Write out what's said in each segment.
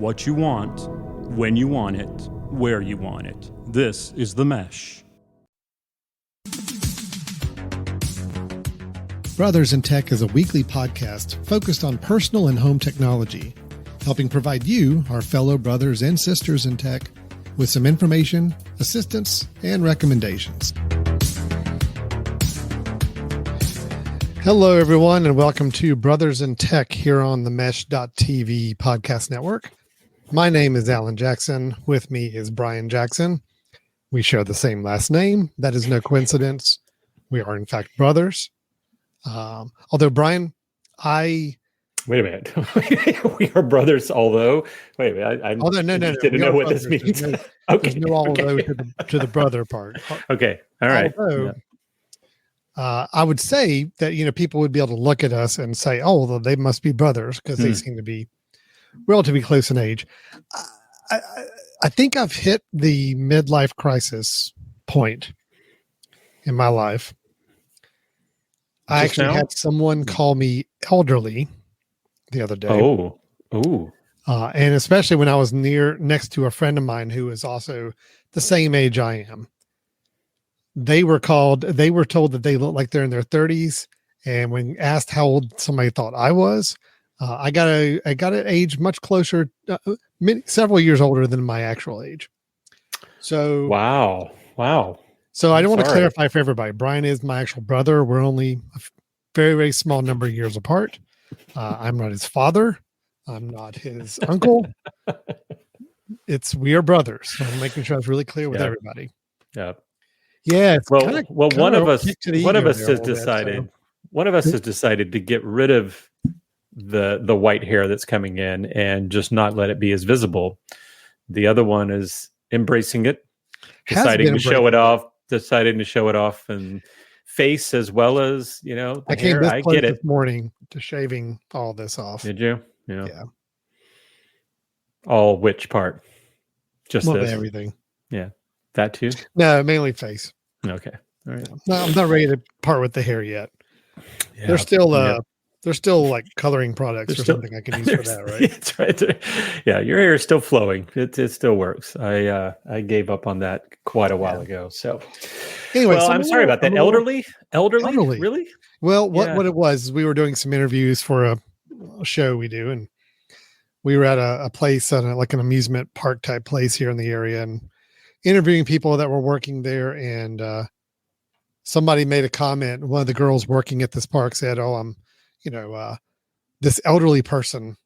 what you want, when you want it, where you want it. This is The Mesh. Brothers in Tech is a weekly podcast focused on personal and home technology, helping provide you, our fellow brothers and sisters in tech, with some information, assistance, and recommendations. Hello, everyone, and welcome to Brothers in Tech here on the Mesh.tv podcast network. My name is Alan Jackson. With me is Brian Jackson. We share the same last name. That is no coincidence. We are, in fact, brothers. Although, Brian, Wait a minute. We are brothers, although... Wait a minute. I didn't know what this means. There's no although to the brother part. Okay. All right. Although, I would say that, people would be able to look at us and say, oh, well, they must be brothers because they seem to be relatively close in age. I think I've hit the midlife crisis point in my life. I actually had someone call me elderly the other day. Oh. And especially when I was next to a friend of mine who is also the same age I am. They were told that they look like they're in their 30s. And when asked how old somebody thought I was, I got an age much closer, several years older than my actual age. So wow. So I don't want to clarify for everybody. Brian is my actual brother. We're only a very, very small number of years apart. I'm not his father. I'm not his uncle. We are brothers. So I'm making sure it's really clear with everybody. Yeah. Yeah. One of us has decided to get rid of the white hair that's coming in and just not let it be as visible. The other one is embracing it, deciding to show it off and face as well as, the I came hair. I get it this morning to shaving all this off. Did you? Yeah. All which part? Just this? Everything. Yeah. That too? No, mainly face. Okay. All right. No, I'm not ready to part with the hair yet. Yeah. There's still like coloring products or something I can use for that, right? That's right. Yeah, your hair is still flowing. It still works. I gave up on that quite a while ago. So anyway, I'm sorry about that. Elderly? Really? Well, what it was is we were doing some interviews for a show we do, and we were at a place, like an amusement park type place here in the area, and interviewing people that were working there. And somebody made a comment. One of the girls working at this park said, "Oh, this elderly person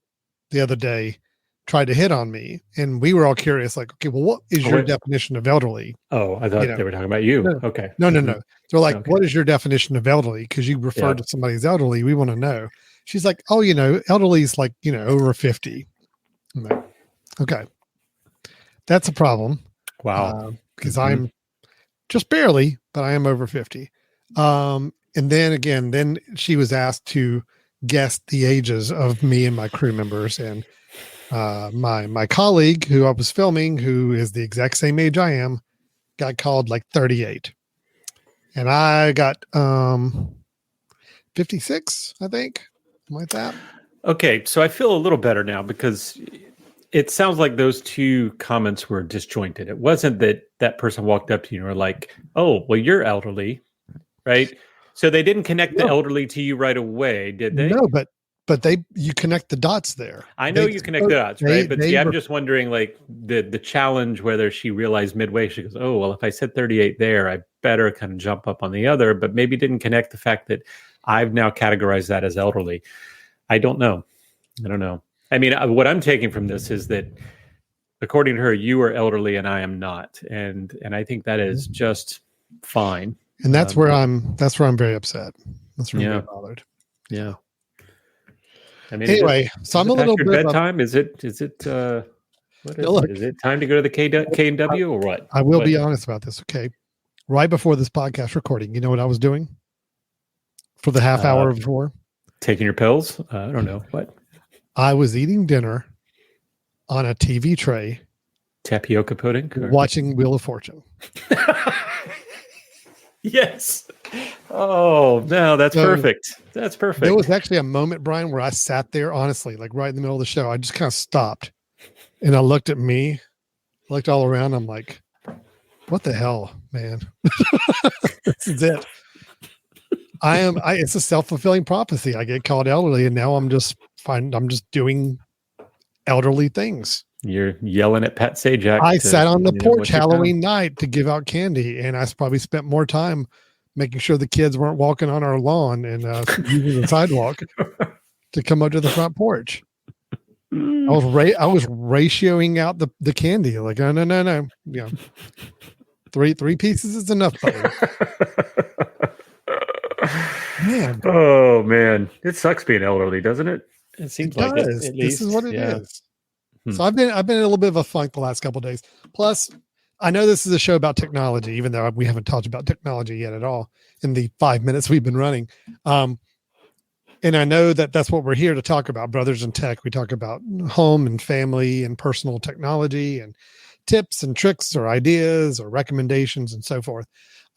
the other day tried to hit on me." And we were all curious, like, okay, well, what is your definition of elderly? Oh, I thought they were talking about you. No, okay. No. They're like, What is your definition of elderly? Because you referred to somebody as elderly. We want to know. She's like, oh, elderly is like, over 50. I'm like, okay. That's a problem. Wow. Because I'm just barely, but I am over 50. And then she was asked to guess the ages of me and my crew members. And my colleague who I was filming, who is the exact same age I am, got called like 38. And I got 56, I think, something like that. Okay, so I feel a little better now because it sounds like those two comments were disjointed. It wasn't that person walked up to you and were like, oh, well, you're elderly, right? So they didn't connect the elderly to you right away, did they? No, but you connect the dots there. I know you connect the dots, right? But I'm just wondering, like, the challenge, whether she realized midway, she goes, oh, well, if I said 38 there, I better kind of jump up on the other, but maybe didn't connect the fact that I've now categorized that as elderly. I don't know. I mean, what I'm taking from this is that, according to her, you are elderly and I am not, and I think that is just fine. And that's where I'm very upset. That's where I'm very bothered. Yeah. I mean, anyway, so I'm a little bit bedtime. Is it? Is it time to go to the K&W or what? I will be honest about this. Okay, right before this podcast recording, you know what I was doing for the half hour before? Taking your pills? I don't know what. I was eating dinner on a TV tray, tapioca pudding, watching Wheel of Fortune. Yes. Oh, no, that's perfect. That's perfect. There was actually a moment, Brian, where I sat there, honestly, like right in the middle of the show. I just kind of stopped And I looked at me, looked all around. I'm like, what the hell, man? This is it. It's a self-fulfilling prophecy. I get called elderly, and now I'm just doing elderly things. You're yelling at Pat Sajak. I sat on the porch Halloween night to give out candy, and I probably spent more time making sure the kids weren't walking on our lawn and using the sidewalk to come up to the front porch. I was ratioing out the candy. Like, no. Yeah. Three pieces is enough, buddy. Man. Oh man. It sucks being elderly, doesn't it? It seems like it. This is what it is. So I've been in a little bit of a funk the last couple of days. Plus, I know this is a show about technology, even though we haven't talked about technology yet at all in the 5 minutes we've been running. And I know that that's what we're here to talk about, Brothers in Tech. We talk about home and family and personal technology and tips and tricks or ideas or recommendations and so forth.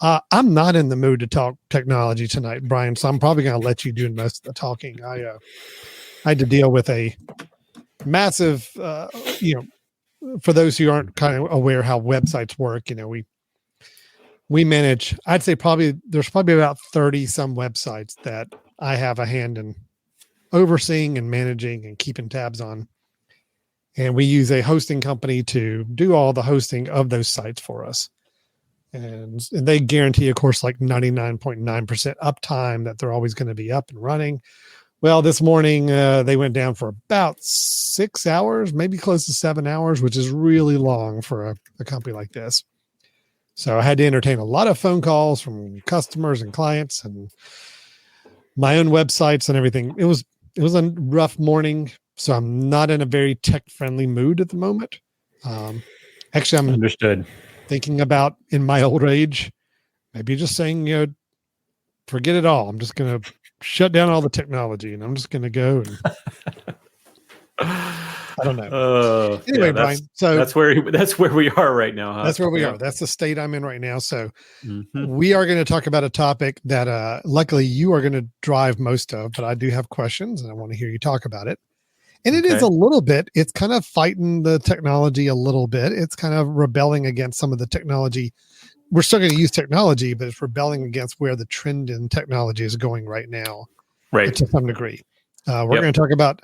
I'm not in the mood to talk technology tonight, Brian, so I'm probably going to let you do most of the talking. I had to deal with a massive, for those who aren't kind of aware how websites work, we manage, I'd say there's probably about 30 some websites that I have a hand in overseeing and managing and keeping tabs on. And we use a hosting company to do all the hosting of those sites for us. And they guarantee, of course, like 99.9% uptime that they're always going to be up and running. Well, this morning they went down for about 6 hours, maybe close to 7 hours, which is really long for a company like this. So I had to entertain a lot of phone calls from customers and clients and my own websites and everything. It was a rough morning, so I'm not in a very tech-friendly mood at the moment. Actually, I'm understood. Thinking about in my old age, maybe just saying, forget it all. I'm just going to shut down all the technology and I'm just going to go. And I don't know. Anyway, Brian, so that's where we are right now. Huh? That's where we are. That's the state I'm in right now. So we are going to talk about a topic that luckily you are going to drive most of, but I do have questions and I want to hear you talk about it. And it is a little bit, it's kind of fighting the technology a little bit. It's kind of rebelling against some of the technology. We're still going to use technology, but it's rebelling against where the trend in technology is going right now, right? To some degree. We're going to talk about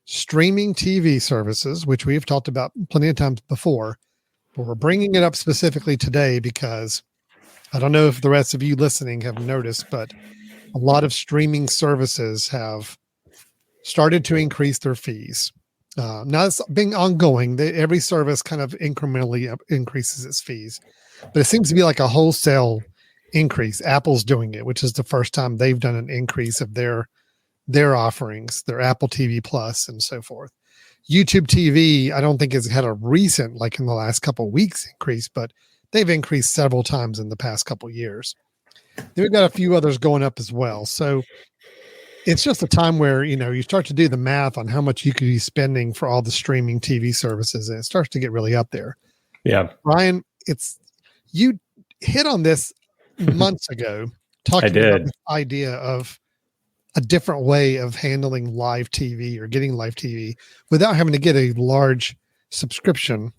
streaming TV services, which we have talked about plenty of times before, but we're bringing it up specifically today because I don't know if the rest of you listening have noticed, but a lot of streaming services have started to increase their fees. Now it's being ongoing. Every service kind of incrementally increases its fees, but it seems to be like a wholesale increase. Apple's doing it, which is the first time they've done an increase of their offerings, their Apple TV Plus and so forth. YouTube TV, I don't think has had a recent, like in the last couple of weeks increase, but they've increased several times in the past couple of years. Then we've got a few others going up as well. So it's just a time where, you start to do the math on how much you could be spending for all the streaming TV services, and it starts to get really up there. Yeah. Ryan, you hit on this months ago, talking about the idea of a different way of handling live TV or getting live TV without having to get a large subscription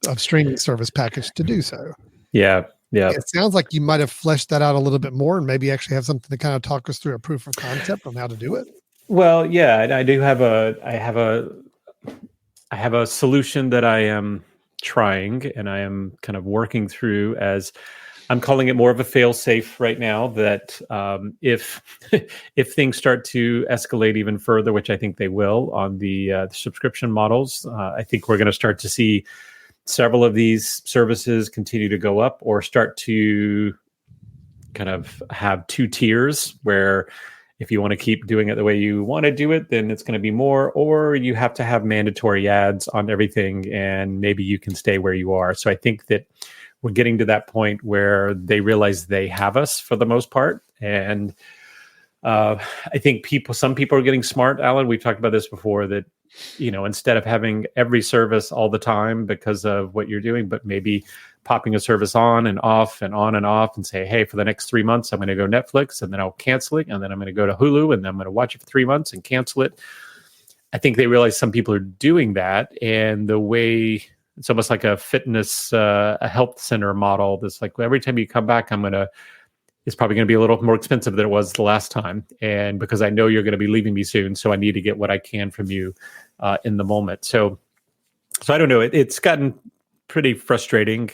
of streaming service package to do so. Yeah. Yeah. It sounds like you might have fleshed that out a little bit more and maybe actually have something to kind of talk us through a proof of concept on how to do it. Well, yeah, I do have I have a solution that I am trying and I am kind of working through, as I'm calling it more of a fail-safe right now, that if things start to escalate even further, which I think they will on the subscription models, I think we're going to start to see several of these services continue to go up or start to kind of have two tiers where if you want to keep doing it the way you want to do it, then it's going to be more, or you have to have mandatory ads on everything and maybe you can stay where you are. So I think that we're getting to that point where they realize they have us for the most part. And I think some people are getting smart, Alan. We've talked about this before, that instead of having every service all the time because of what you're doing, but maybe popping a service on and off and on and off and say, hey, for the next 3 months, I'm going to go Netflix and then I'll cancel it. And then I'm going to go to Hulu and then I'm going to watch it for 3 months and cancel it. I think they realize some people are doing that, and the way it's almost like a fitness, a health center model. That's like every time you come back, it's probably going to be a little more expensive than it was the last time, and because I know you're going to be leaving me soon, so I need to get what I can from you in the moment. So I don't know. It's gotten pretty frustrating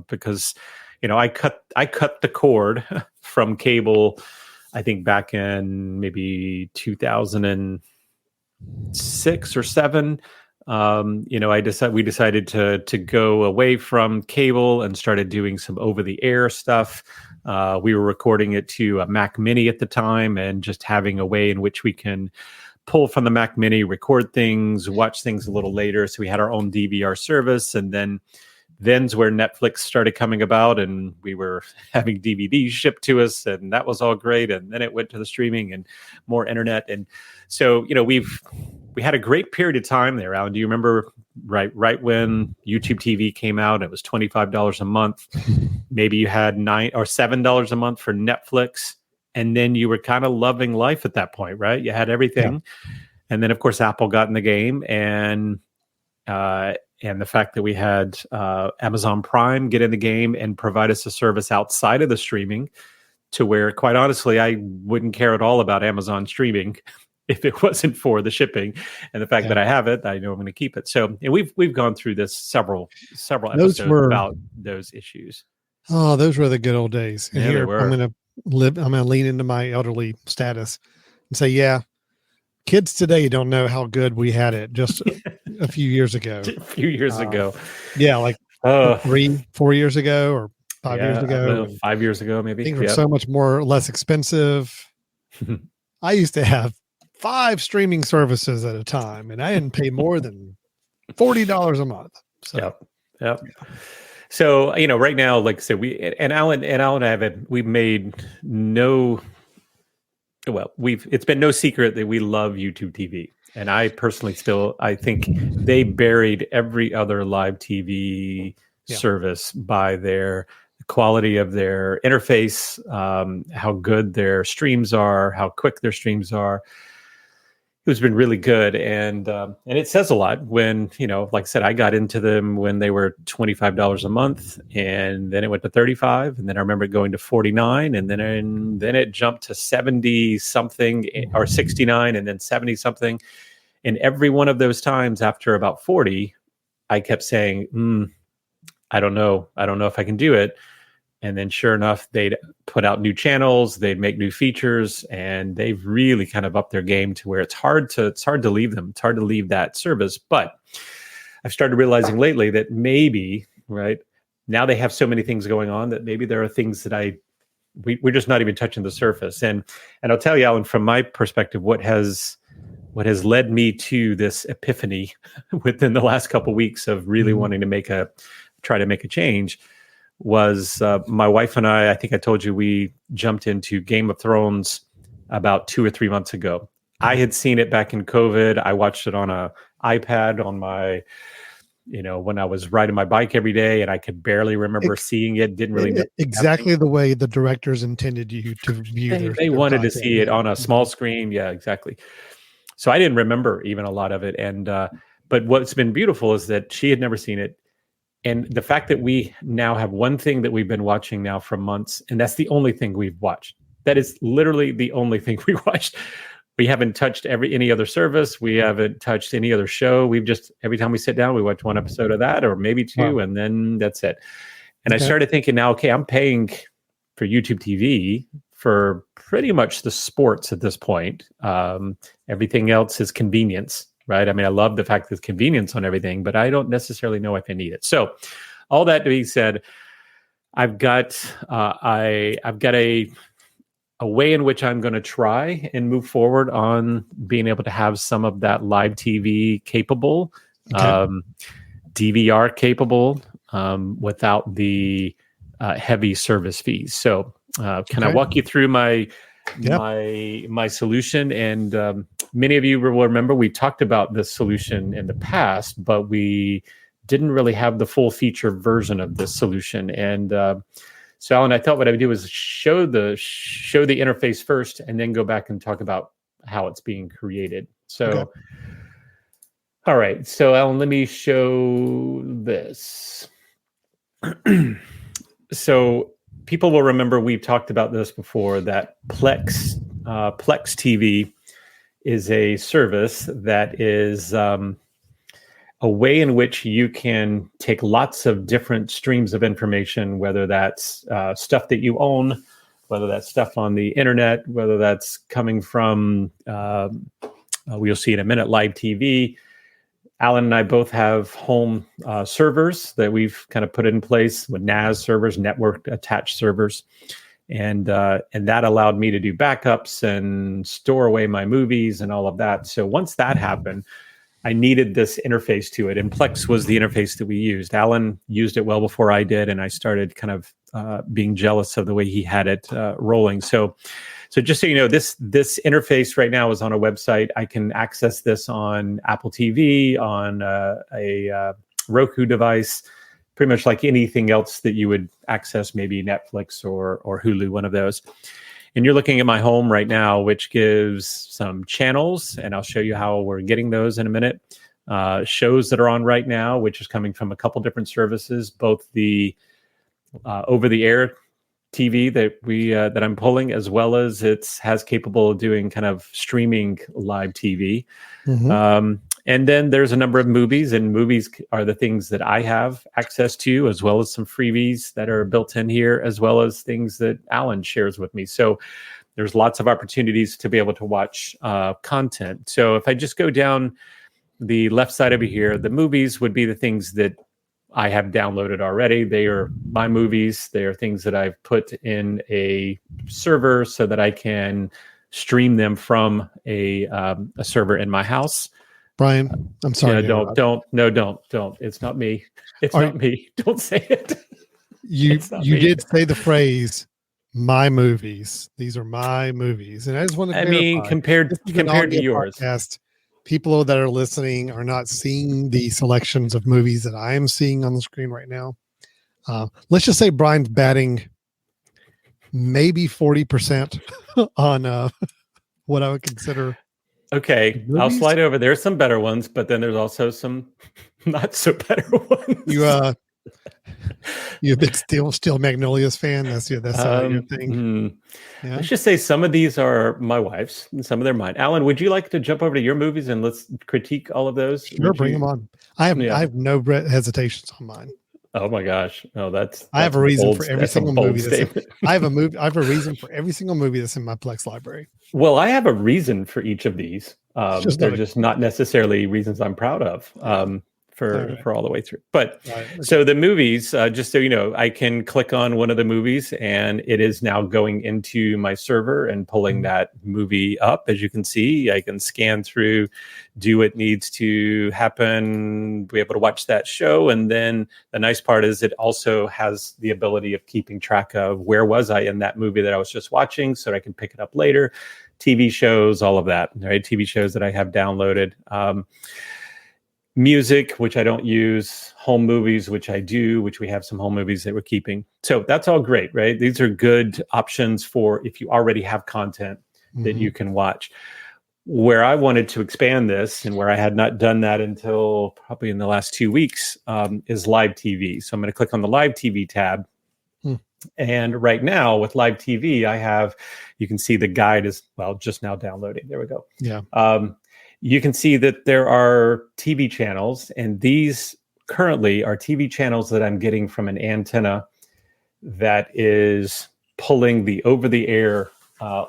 because I cut the cord from cable. I think back in maybe 2006 or 7. We decided to go away from cable and started doing some over the air stuff. We were recording it to a Mac Mini at the time, and just having a way in which we can pull from the Mac Mini, record things, watch things a little later. So we had our own DVR service, and then's where Netflix started coming about, and we were having DVDs shipped to us, and that was all great. And then it went to the streaming and more internet. And so, we had a great period of time there. Alan, do you remember right when YouTube TV came out? It was $25 a month. Maybe you had $9 or $7 a month for Netflix. And then you were kind of loving life at that point, right? You had everything. Yeah. And then, of course, Apple got in the game, and the fact that we had Amazon Prime get in the game and provide us a service outside of the streaming, to where, quite honestly, I wouldn't care at all about Amazon streaming if it wasn't for the shipping, and the fact that I have it, I know I'm going to keep it. So, and we've gone through this several episodes about those issues. Oh, those were the good old days. And here I'm going to lean into my elderly status and say, yeah, kids today don't know how good we had it just a few years ago. Yeah, like 3-4 years ago, or 5 years ago. 5 years ago, maybe. Things were so much less expensive. I used to have 5 streaming services at a time, and I didn't pay more than $40 a month. So, yep. So, right now, like I said, Alan and I we've made it's been no secret that we love YouTube TV. And I personally I think they buried every other live TV service by their quality of their interface, how good their streams are, how quick their streams are. It's been really good. And it says a lot when, like I said, I got into them when they were $25 a month, and then it went to $35. And then I remember going to $49, and then it jumped to 70 something or 69, and then 70 something. And every one of those times after about 40, I kept saying, I don't know if I can do it. And then sure enough, they'd put out new channels, they'd make new features, and they've really kind of upped their game to where it's hard to leave them. It's hard to leave that service. But I've started realizing lately that maybe, right, now they have so many things going on that maybe there are things that we're just not even touching the surface. And I'll tell you, Alan, from my perspective, what has led me to this epiphany within the last couple of weeks of really wanting to try to make a change was my wife and I think I told you, we jumped into Game of Thrones about 2 or 3 months ago. I had seen it back in COVID. I watched it on a iPad on my, when I was riding my bike every day, and I could barely remember seeing it. Didn't really know exactly the way the directors intended you to view They wanted to see it on a small screen. Yeah, exactly. So I didn't remember even a lot of it. And but what's been beautiful is that she had never seen it. And the fact that we now have one thing that we've been watching now for months, and that's the only thing we've watched. That is literally the only thing we watched. We haven't touched any other service. We haven't touched any other show. We've just, every time we sit down, we watch one episode of that, or maybe 2, and then that's it. And I started thinking now, okay, I'm paying for YouTube TV for pretty much the sports at this point. Everything else is convenience. Right. I mean, I love the fact that there's convenience on everything, but I don't necessarily know if I need it. So all that being said, I've got a way in which I'm going to try and move forward on being able to have some of that live TV capable, DVR capable, without the heavy service fees. So can I walk you through my solution? And many of you will remember we talked about this solution in the past, but we didn't really have the full feature version of this solution. And so, Alan, I thought what I would do is show the interface first, and then go back and talk about how it's being created. So All right. So, Alan, let me show this. So people will remember we've talked about this before, that Plex TV is a service that is a way in which you can take lots of different streams of information, whether that's stuff that you own, whether that's stuff on the internet, whether that's coming from, we'll see in a minute, live TV. Alan and I both have home servers that we've kind of put in place with NAS servers, network attached servers. And that allowed me to do backups and store away my movies and all of that. So once that happened, I needed this interface to it. And Plex was the interface that we used. Alan used it well before I did, and I started kind of being jealous of the way he had it rolling. So just so you know, this interface right now is on a website. I can access this on Apple TV, on a Roku device, pretty much like anything else that you would access, maybe Netflix or Hulu, one of those. And you're looking at my home right now, which gives some channels, and I'll show you how we're getting those in a minute. Shows that are on right now, which is coming from a couple different services, both the over-the-air TV that I'm pulling, as well as has capable of doing kind of streaming live TV. Mm-hmm. And then there's a number of movies, and movies are the things that I have access to, as well as some freebies that are built in here, as well as things that Alan shares with me. So there's lots of opportunities to be able to watch content. So if I just go down the left side over here, the movies would be the things that I have downloaded already. They are my movies. They are things that I've put in a server so that I can stream them from a server in my house. Brian, I'm sorry. Yeah, don't. It's not me. It's not me. Don't say it. You did say the phrase, "my movies." These are my movies, and I just want to. I mean, compared to yours, podcast, people that are listening are not seeing the selections of movies that I am seeing on the screen right now. Let's just say Brian's batting maybe 40% on what I would consider. Okay, I'll slide over. There's some better ones, but then there's also some not so better ones. You've been still Magnolia's fan. That's your thing. Yeah. Let's just say some of these are my wife's and some of them are mine. Alan, would you like to jump over to your movies and let's critique all of those? Sure, bring them on. I have no hesitations on mine. Oh my gosh! No, that's I have a reason for every single movie. I have a reason for every single movie that's in my Plex library. Well, I have a reason for each of these. They're just not necessarily reasons I'm proud of. For all the way through. But so the movies, just so you know, I can click on one of the movies and it is now going into my server and pulling that movie up. As you can see, I can scan through, do what needs to happen, be able to watch that show. And then the nice part is it also has the ability of keeping track of where was I in that movie that I was just watching, so that I can pick it up later. TV shows, all of that, right? TV shows that I have downloaded. Music, which I don't use, home movies, which I do, which we have some home movies that we're keeping. So that's all great, right? These are good options for if you already have content that you can watch. Where I wanted to expand this, and where I had not done that until probably in the last 2 weeks, is live TV. So I'm going to click on the live TV tab. And right now with live TV, you can see the guide is, just now downloading. There we go. Yeah. You can see that there are TV channels, and these currently are TV channels that I'm getting from an antenna that is pulling the over-the-air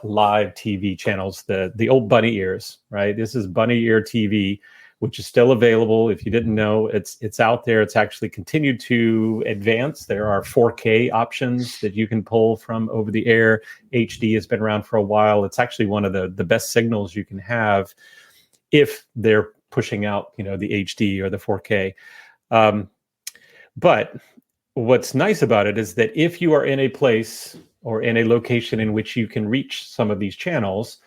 live TV channels, the old bunny ears, right? This is bunny ear TV, which is still available. If you didn't know, it's out there. It's actually continued to advance. There are 4K options that you can pull from over the air. HD has been around for a while. It's actually one of the best signals you can have if they're pushing out, the HD or the 4K. But what's nice about it is that if you are in a place or in a location in which you can reach some of these channels,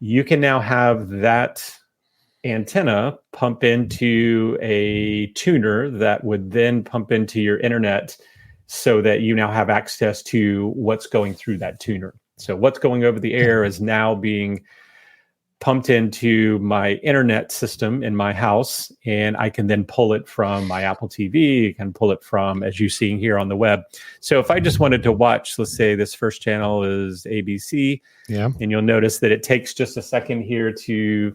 you can now have that antenna pump into a tuner that would then pump into your internet, so that you now have access to what's going through that tuner. So what's going over the air is now being pumped into my internet system in my house, and I can then pull it from my Apple TV. I can pull it from, as you're seeing here on the web. So if I just wanted to watch, let's say this first channel is ABC, and you'll notice that it takes just a second here to,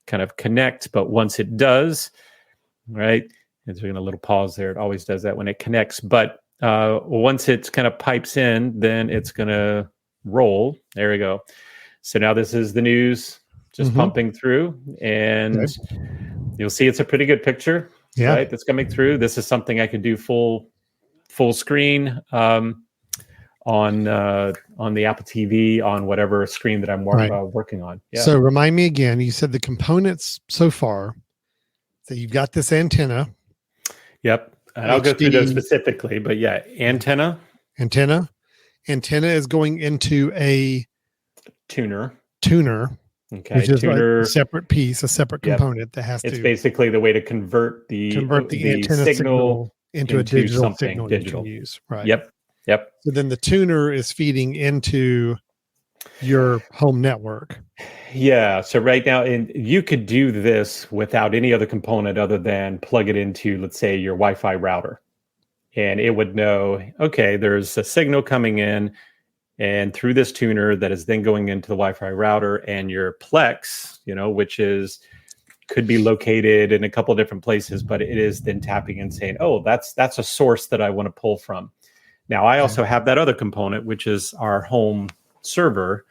kind of connect. But once it does, right, and so a little pause there. It always does that when it connects. But once it kind of pipes in, then it's going to roll. There we go. So now this is the news just pumping through, and you'll see it's a pretty good picture, right? That's coming through. This is something I could do full screen on the Apple TV, on whatever screen that I'm working on. Yeah. So remind me again, you said the components so far. So you've got this antenna. Yep. And I'll go through those specifically, but antenna. Antenna is going into a tuner. Okay. Which is tuner, like a separate piece, a separate component that has it's basically the way to convert the antenna signal into a digital signal you can use. Right. Yep. So then the tuner is feeding into your home network. Yeah. So right now, you could do this without any other component other than plug it into, let's say, your Wi-Fi router. And it would know, okay, there's a signal coming in, and through this tuner that is then going into the Wi-Fi router, and your Plex, which could be located in a couple of different places, but it is then tapping and saying, oh, that's a source that I want to pull from. Now, I also have that other component, which is our home server.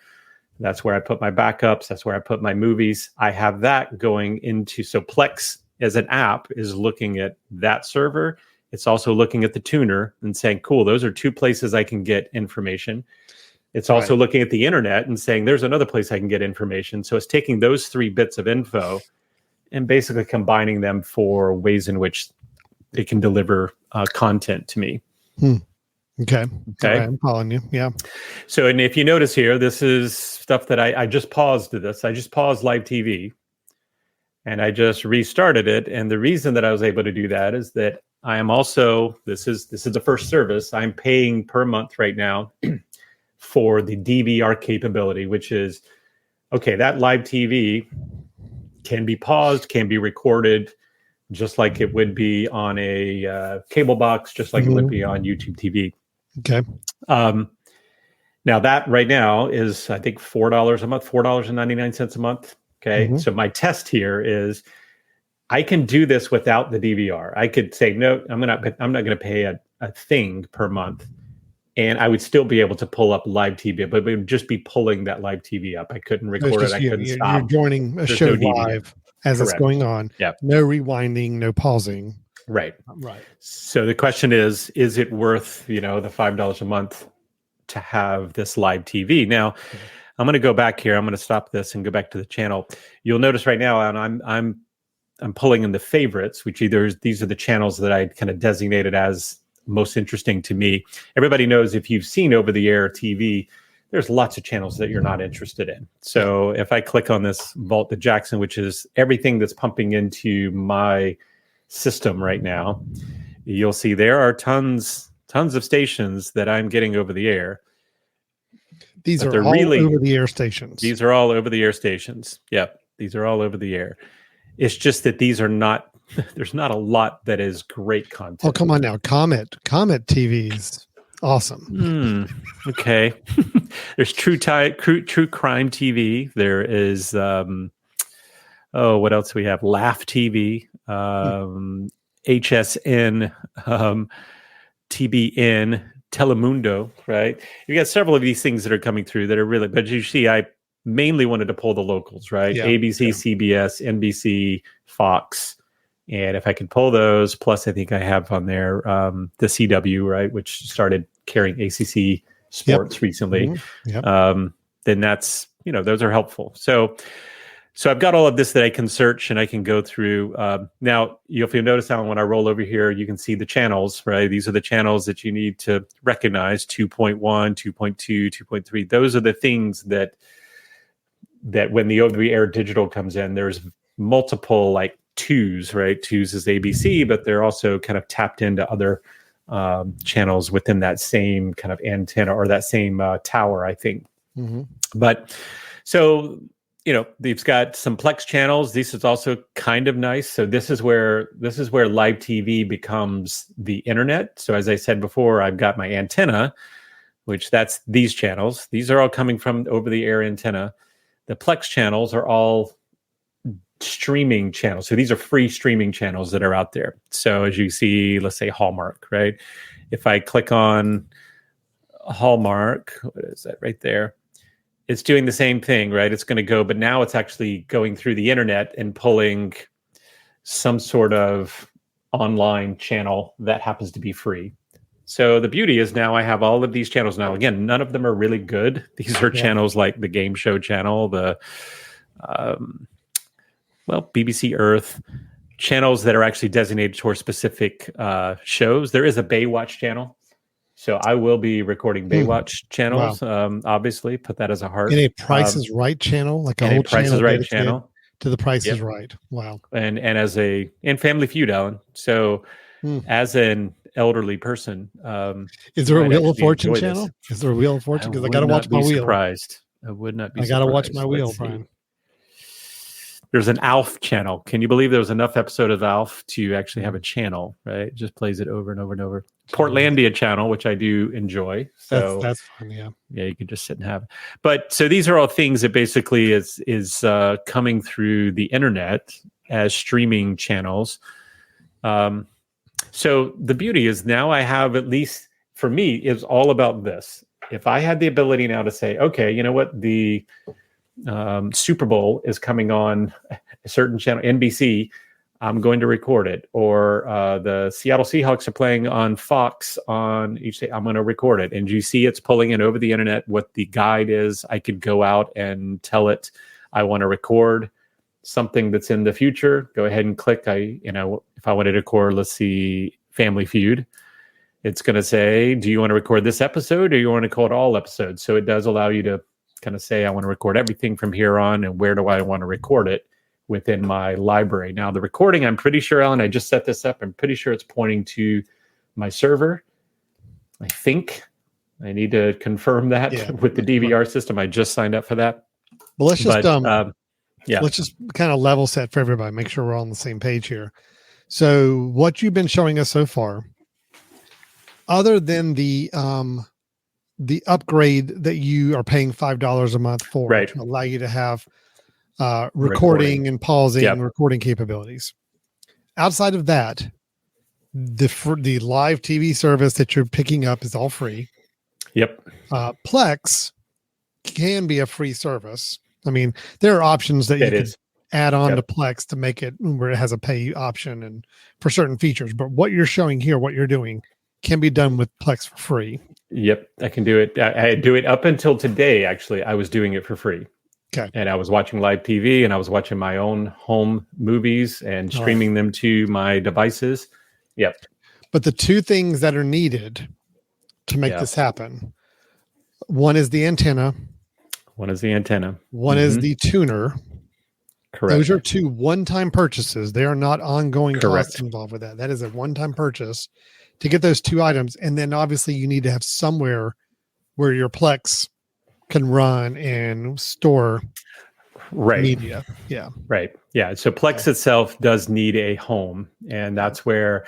That's where I put my backups. That's where I put my movies. I have that going into, so Plex as an app is looking at that server. It's also looking at the tuner and saying, cool, those are two places I can get information. It's also looking at the internet and saying, there's another place I can get information. So it's taking those 3 bits of info and basically combining them for ways in which it can deliver content to me. Okay. I'm following you. Yeah. So, and if you notice here, this is stuff that I just paused this. I just paused live TV and I just restarted it. And the reason that I was able to do that is that I am also, this is the first service I'm paying per month right now for the DVR capability, which is, okay, that live TV can be paused, can be recorded, just like it would be on a cable box, just like it would be on YouTube TV. Okay. Now that right now is, I think, $4 a month, $4.99 a month. Okay. So my test here is I can do this without the DVR. I could say, no, I'm not going to pay a thing per month. And I would still be able to pull up live TV, but it would just be pulling that live TV up. I couldn't record it. I couldn't stop. You're joining a show live as it's going on. Yep. No rewinding, no pausing. Right. So the question is it worth, the $5 a month to have this live TV? Now, I'm going to go back here. I'm going to stop this and go back to the channel. You'll notice right now, and I'm pulling in the favorites, which these are the channels that I kind of designated as most interesting to me. Everybody knows, if you've seen over-the-air TV, there's lots of channels that you're not interested in. So if I click on this Vault to Jackson, which is everything that's pumping into my system right now, you'll see there are tons of stations that I'm getting over the air. These are all over the air stations. These are all over the air stations. Yep. These are all over the air. It's just that these are not, there's not a lot that is great content. Oh, come on now. Comet TV's awesome. Okay. There's true crime TV. There is, what else do we have? Laugh TV, HSN, TBN, Telemundo, right? You got several of these things that are coming through that are really, but you see, I mainly wanted to pull the locals, right? Yeah, ABC, CBS, NBC, Fox. And if I could pull those, plus I think I have on there the CW, right, which started carrying ACC Sports recently. Then that's, those are helpful. So I've got all of this that I can search and I can go through. Now, if you notice, Alan, when I roll over here, you can see the channels, right? These are the channels that you need to recognize: 2.1, 2.2, 2.3. Those are the things that when the over-the-air digital comes in, there's multiple like twos, right? Twos is ABC, but they're also kind of tapped into other channels within that same kind of antenna or that same tower, I think. But so they've got some Plex channels. This is also kind of nice. So this is where live TV becomes the internet. So as I said before, I've got my antenna, which that's these channels. These are all coming from over-the-air antenna. The Plex channels are all streaming channels. So these are free streaming channels that are out there. So as you see, let's say Hallmark, right? If I click on Hallmark, what is that right there? It's doing the same thing, right? It's going to go, but now it's actually going through the internet and pulling some sort of online channel that happens to be free. So the beauty is now I have all of these channels now. Again, none of them are really good. These are channels like the Game Show channel, the BBC Earth, channels that are actually designated for specific shows. There is a Baywatch channel. So I will be recording Baywatch channels. Wow. Obviously, put that as a heart. And a Price is Right channel, like a whole Price is Right channel to the Price is Right. Wow. And Family Feud, Alan. So as an elderly person, is there a Wheel of Fortune channel? Is there a Wheel of Fortune? Because I got to watch my wheel. Surprised. I would not be. I got to watch my wheel, Brian. There's an Alf channel. Can you believe there was enough episode of Alf to actually have a channel, right? It just plays it over and over and over. Portlandia channel, which I do enjoy. So that's fun, yeah. Yeah, you can just sit and have it. But so these are all things that basically is coming through the internet as streaming channels. So the beauty is now I have, at least for me, it's all about this. If I had the ability now to say, okay, you know what, the Super Bowl is coming on a certain channel, NBC, I'm going to record it. Or the Seattle Seahawks are playing on Fox on each day, I'm going to record it. And you see it's pulling in over the internet what the guide is. I could go out and tell it I want to record something that's in the future. Go ahead and click. If I wanted to record, let's see, Family Feud, it's going to say, do you want to record this episode or do you want to record all episodes? So it does allow you to kind of say, I want to record everything from here on, and where do I want to record it within my library. Now the recording, I'm pretty sure, Alan, I just set this up. I'm pretty sure it's pointing to my server. I think I need to confirm that with the DVR system. I just signed up for that. Well, let's just kind of level set for everybody. Make sure we're all on the same page here. So what you've been showing us so far, other than the upgrade that you are paying $5 a month for, right, to allow you to have recording and pausing and recording capabilities. Outside of that, the live TV service that you're picking up is all free. Yep. Plex can be a free service. I mean, there are options that you can add on to Plex to make it where it has a pay option and for certain features. But what you're showing here, what you're doing, can be done with Plex for free. Yep, I can do it. I do it up until today. Actually, I was doing it for free. Okay. And I was watching live TV, and I was watching my own home movies and streaming them to my devices. Yep. But the two things that are needed to make this happen, one is the antenna. One is the tuner. Correct. Those are two one-time purchases. They are not ongoing costs involved with that. That is a one-time purchase to get those two items. And then obviously you need to have somewhere where your Plex can run and store media. Yeah. Right. Yeah. So Plex itself does need a home, and that's where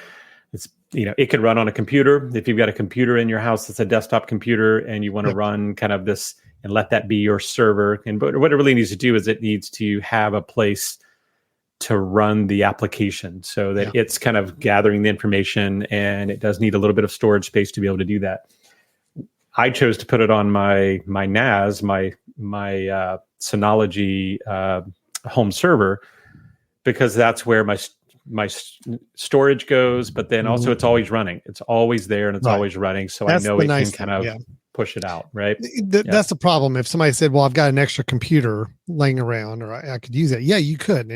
it's, it could run on a computer. If you've got a computer in your house that's a desktop computer and you want to run kind of this and let that be your server. And but what it really needs to do is it needs to have a place to run the application so that it's kind of gathering the information, and it does need a little bit of storage space to be able to do that. I chose to put it on my NAS, my Synology home server, because that's where my storage goes. But then also it's always running. It's always there and it's always running. So I know it can kind of push it out. Right. That's the problem. If somebody said, well, I've got an extra computer laying around, or I could use it. Yeah, you could.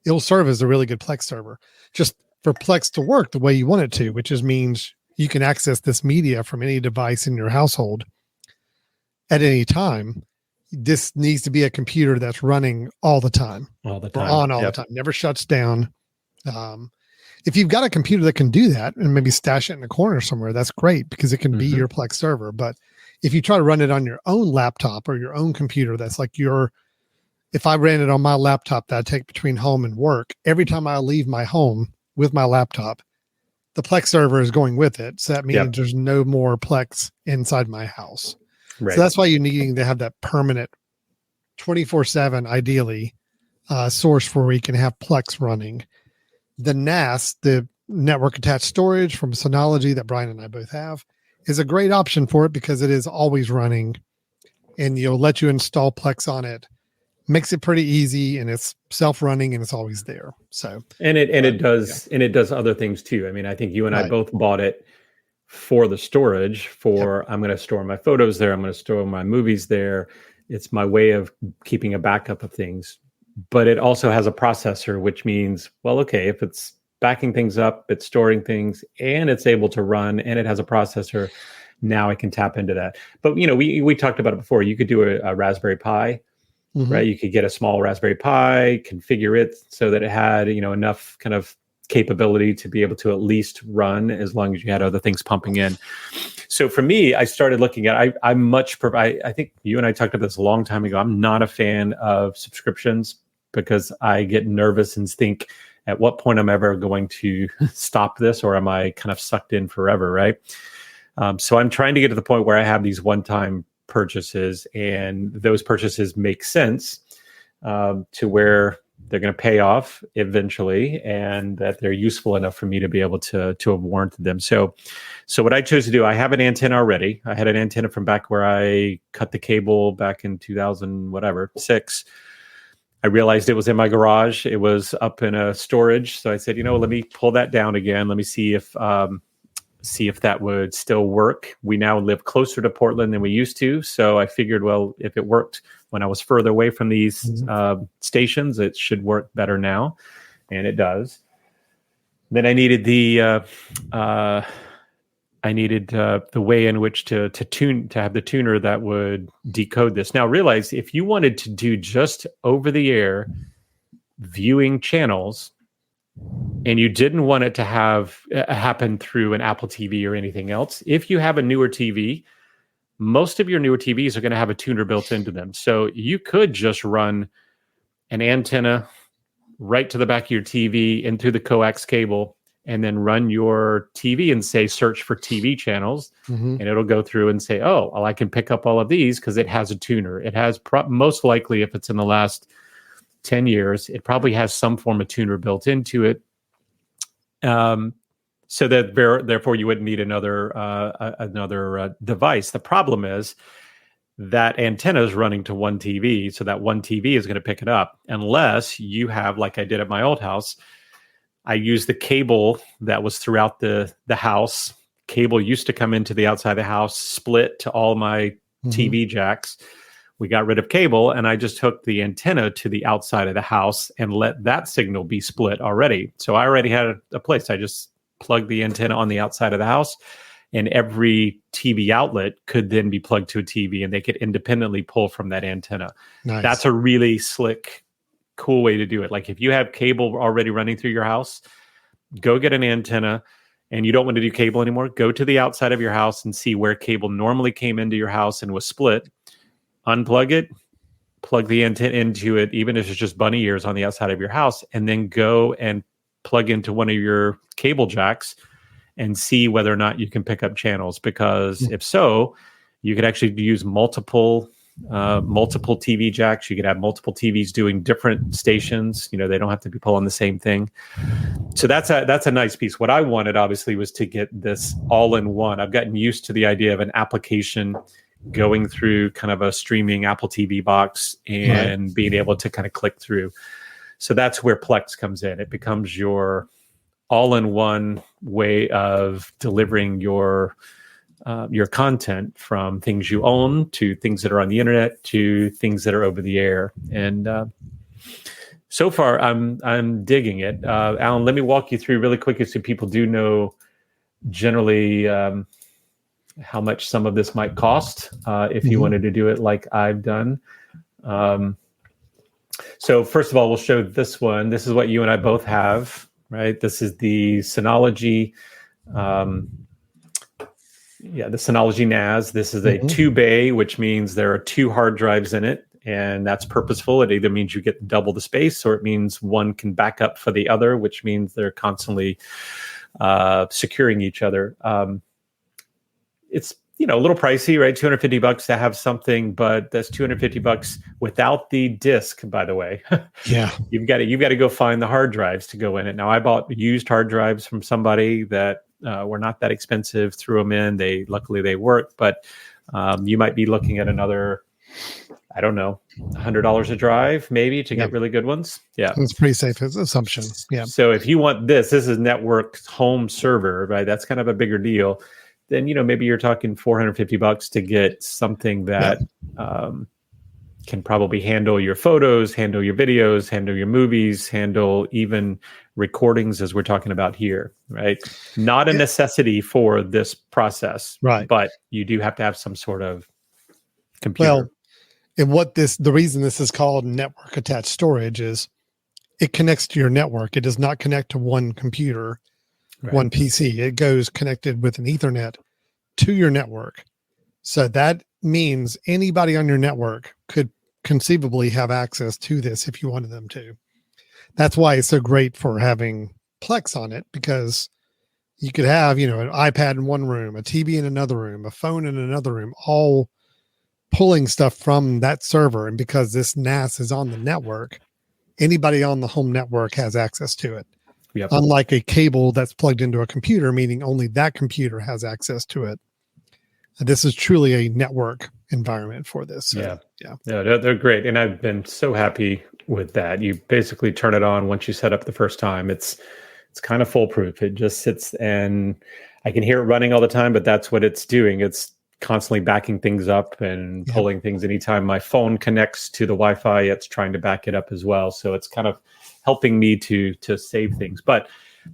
It'll serve as a really good Plex server, just for Plex to work the way you want it to, which means you can access this media from any device in your household at any time. This needs to be a computer that's running all the time. All the time. Never shuts down. If you've got a computer that can do that and maybe stash it in a corner somewhere, that's great, because it can be your Plex server. But if you try to run it on your own laptop or your own computer, that's like your if I ran it on my laptop that I take between home and work, every time I leave my home with my laptop, the Plex server is going with it. So that means there's no more Plex inside my house. Right. So that's why you're needing to have that permanent 24/7, ideally, source for where you can have Plex running. The NAS, the network attached storage from Synology that Brian and I both have, is a great option for it because it is always running, and you'll let you install Plex on it. Makes it pretty easy, and it's self-running, and it's always there. So it does other things too. I mean, I think you and I both bought it for the storage. I'm going to store my photos there. I'm going to store my movies there. It's my way of keeping a backup of things. But it also has a processor, which means, well, okay, if it's backing things up, it's storing things, and it's able to run, and it has a processor, now I can tap into that. But we talked about it before. You could do a Raspberry Pi. Mm-hmm. Right. You could get a small Raspberry Pi, configure it so that it had, enough kind of capability to be able to at least run as long as you had other things pumping in. So for me, I started looking at, I think you and I talked about this a long time ago. I'm not a fan of subscriptions because I get nervous and think at what point I'm ever going to stop this, or am I kind of sucked in forever? Right. So I'm trying to get to the point where I have these one-time purchases, and those purchases make sense to where they're going to pay off eventually, and that they're useful enough for me to be able to have warranted them. So what I chose to do, I have an antenna already. I had an antenna from back where I cut the cable back in 2006. I realized it was in my garage. It was up in a storage. So I said, let me pull that down again. Let me see if that would still work. We now live closer to Portland than we used to. So I figured, well, if it worked when I was further away from these stations, it should work better now. And it does. Then I needed the way in which to have the tuner that would decode this. Now realize if you wanted to do just over the air viewing channels, and you didn't want it to have happen through an Apple TV or anything else, if you have a newer TV, most of your newer TVs are going to have a tuner built into them. So you could just run an antenna right to the back of your TV into the coax cable, and then run your TV and say, search for TV channels. Mm-hmm. And it'll go through and say, oh, well, I can pick up all of these because it has a tuner. It has most likely, if it's in the last 10 years, it probably has some form of tuner built into it. So that therefore you wouldn't need another device. The problem is that antenna is running to one TV, so that one TV is going to pick it up unless you have, like I did at my old house. I used the cable that was throughout the house. Cable used to come into the outside of the house, split to all my TV jacks. We got rid of cable, and I just hooked the antenna to the outside of the house and let that signal be split already. So I already had a place. I just plugged the antenna on the outside of the house, and every TV outlet could then be plugged to a TV, and they could independently pull from that antenna. Nice. That's a really slick, cool way to do it. Like if you have cable already running through your house, go get an antenna, and you don't want to do cable anymore, go to the outside of your house and see where cable normally came into your house and was split. Unplug it, plug the antenna into it, even if it's just bunny ears on the outside of your house, and then go and plug into one of your cable jacks and see whether or not you can pick up channels. Because if so, you could actually use multiple TV jacks. You could have multiple TVs doing different stations. They don't have to be pulling the same thing. So that's a nice piece. What I wanted, obviously, was to get this all in one. I've gotten used to the idea of an application going through kind of a streaming Apple TV box and being able to kind of click through. So that's where Plex comes in. It becomes your all-in-one way of delivering your content, from things you own to things that are on the internet to things that are over the air. And so far, I'm digging it. Alan, let me walk you through really quickly so people do know generally how much some of this might cost if you wanted to do it like I've done. So first of all, we'll show this one. This is what you and I both have, right? This is the Synology, the Synology NAS. This is a 2-bay, which means there are 2 hard drives in it. and that's purposeful. It either means you get double the space, or it means one can back up for the other, which means they're constantly securing each other. It's a little pricey, right? $250 to have something, but that's $250 without the disc, by the way. Yeah. You've got to go find the hard drives to go in it. Now, I bought used hard drives from somebody that were not that expensive, threw them in. Luckily they work, but you might be looking at another, I don't know, $100 a drive maybe to get really good ones. Yeah. It's a pretty safe assumption. Yeah. So if you want this is network home server, right? That's kind of a bigger deal. Then, maybe you're talking $450 to get something that can probably handle your photos, handle your videos, handle your movies, handle even recordings as we're talking about here, right? Not a necessity for this process, right? But you do have to have some sort of computer. Well, and the reason this is called network attached storage is it connects to your network. It does not connect to one computer. Right. One PC. It goes connected with an Ethernet to your network. So that means anybody on your network could conceivably have access to this if you wanted them to. That's why it's so great for having Plex on it, because you could have, an iPad in one room, a TV in another room, a phone in another room, all pulling stuff from that server. And because this NAS is on the network, anybody on the home network has access to it. Yep. Unlike a cable that's plugged into a computer, meaning only that computer has access to it. This is truly a network environment for this. So, yeah, they're great. And I've been so happy with that. You basically turn it on once you set up the first time. It's kind of foolproof. It just sits, and I can hear it running all the time, but that's what it's doing. It's constantly backing things up and pulling things. Anytime my phone connects to the Wi-Fi, it's trying to back it up as well. So it's kind of helping me to save things. But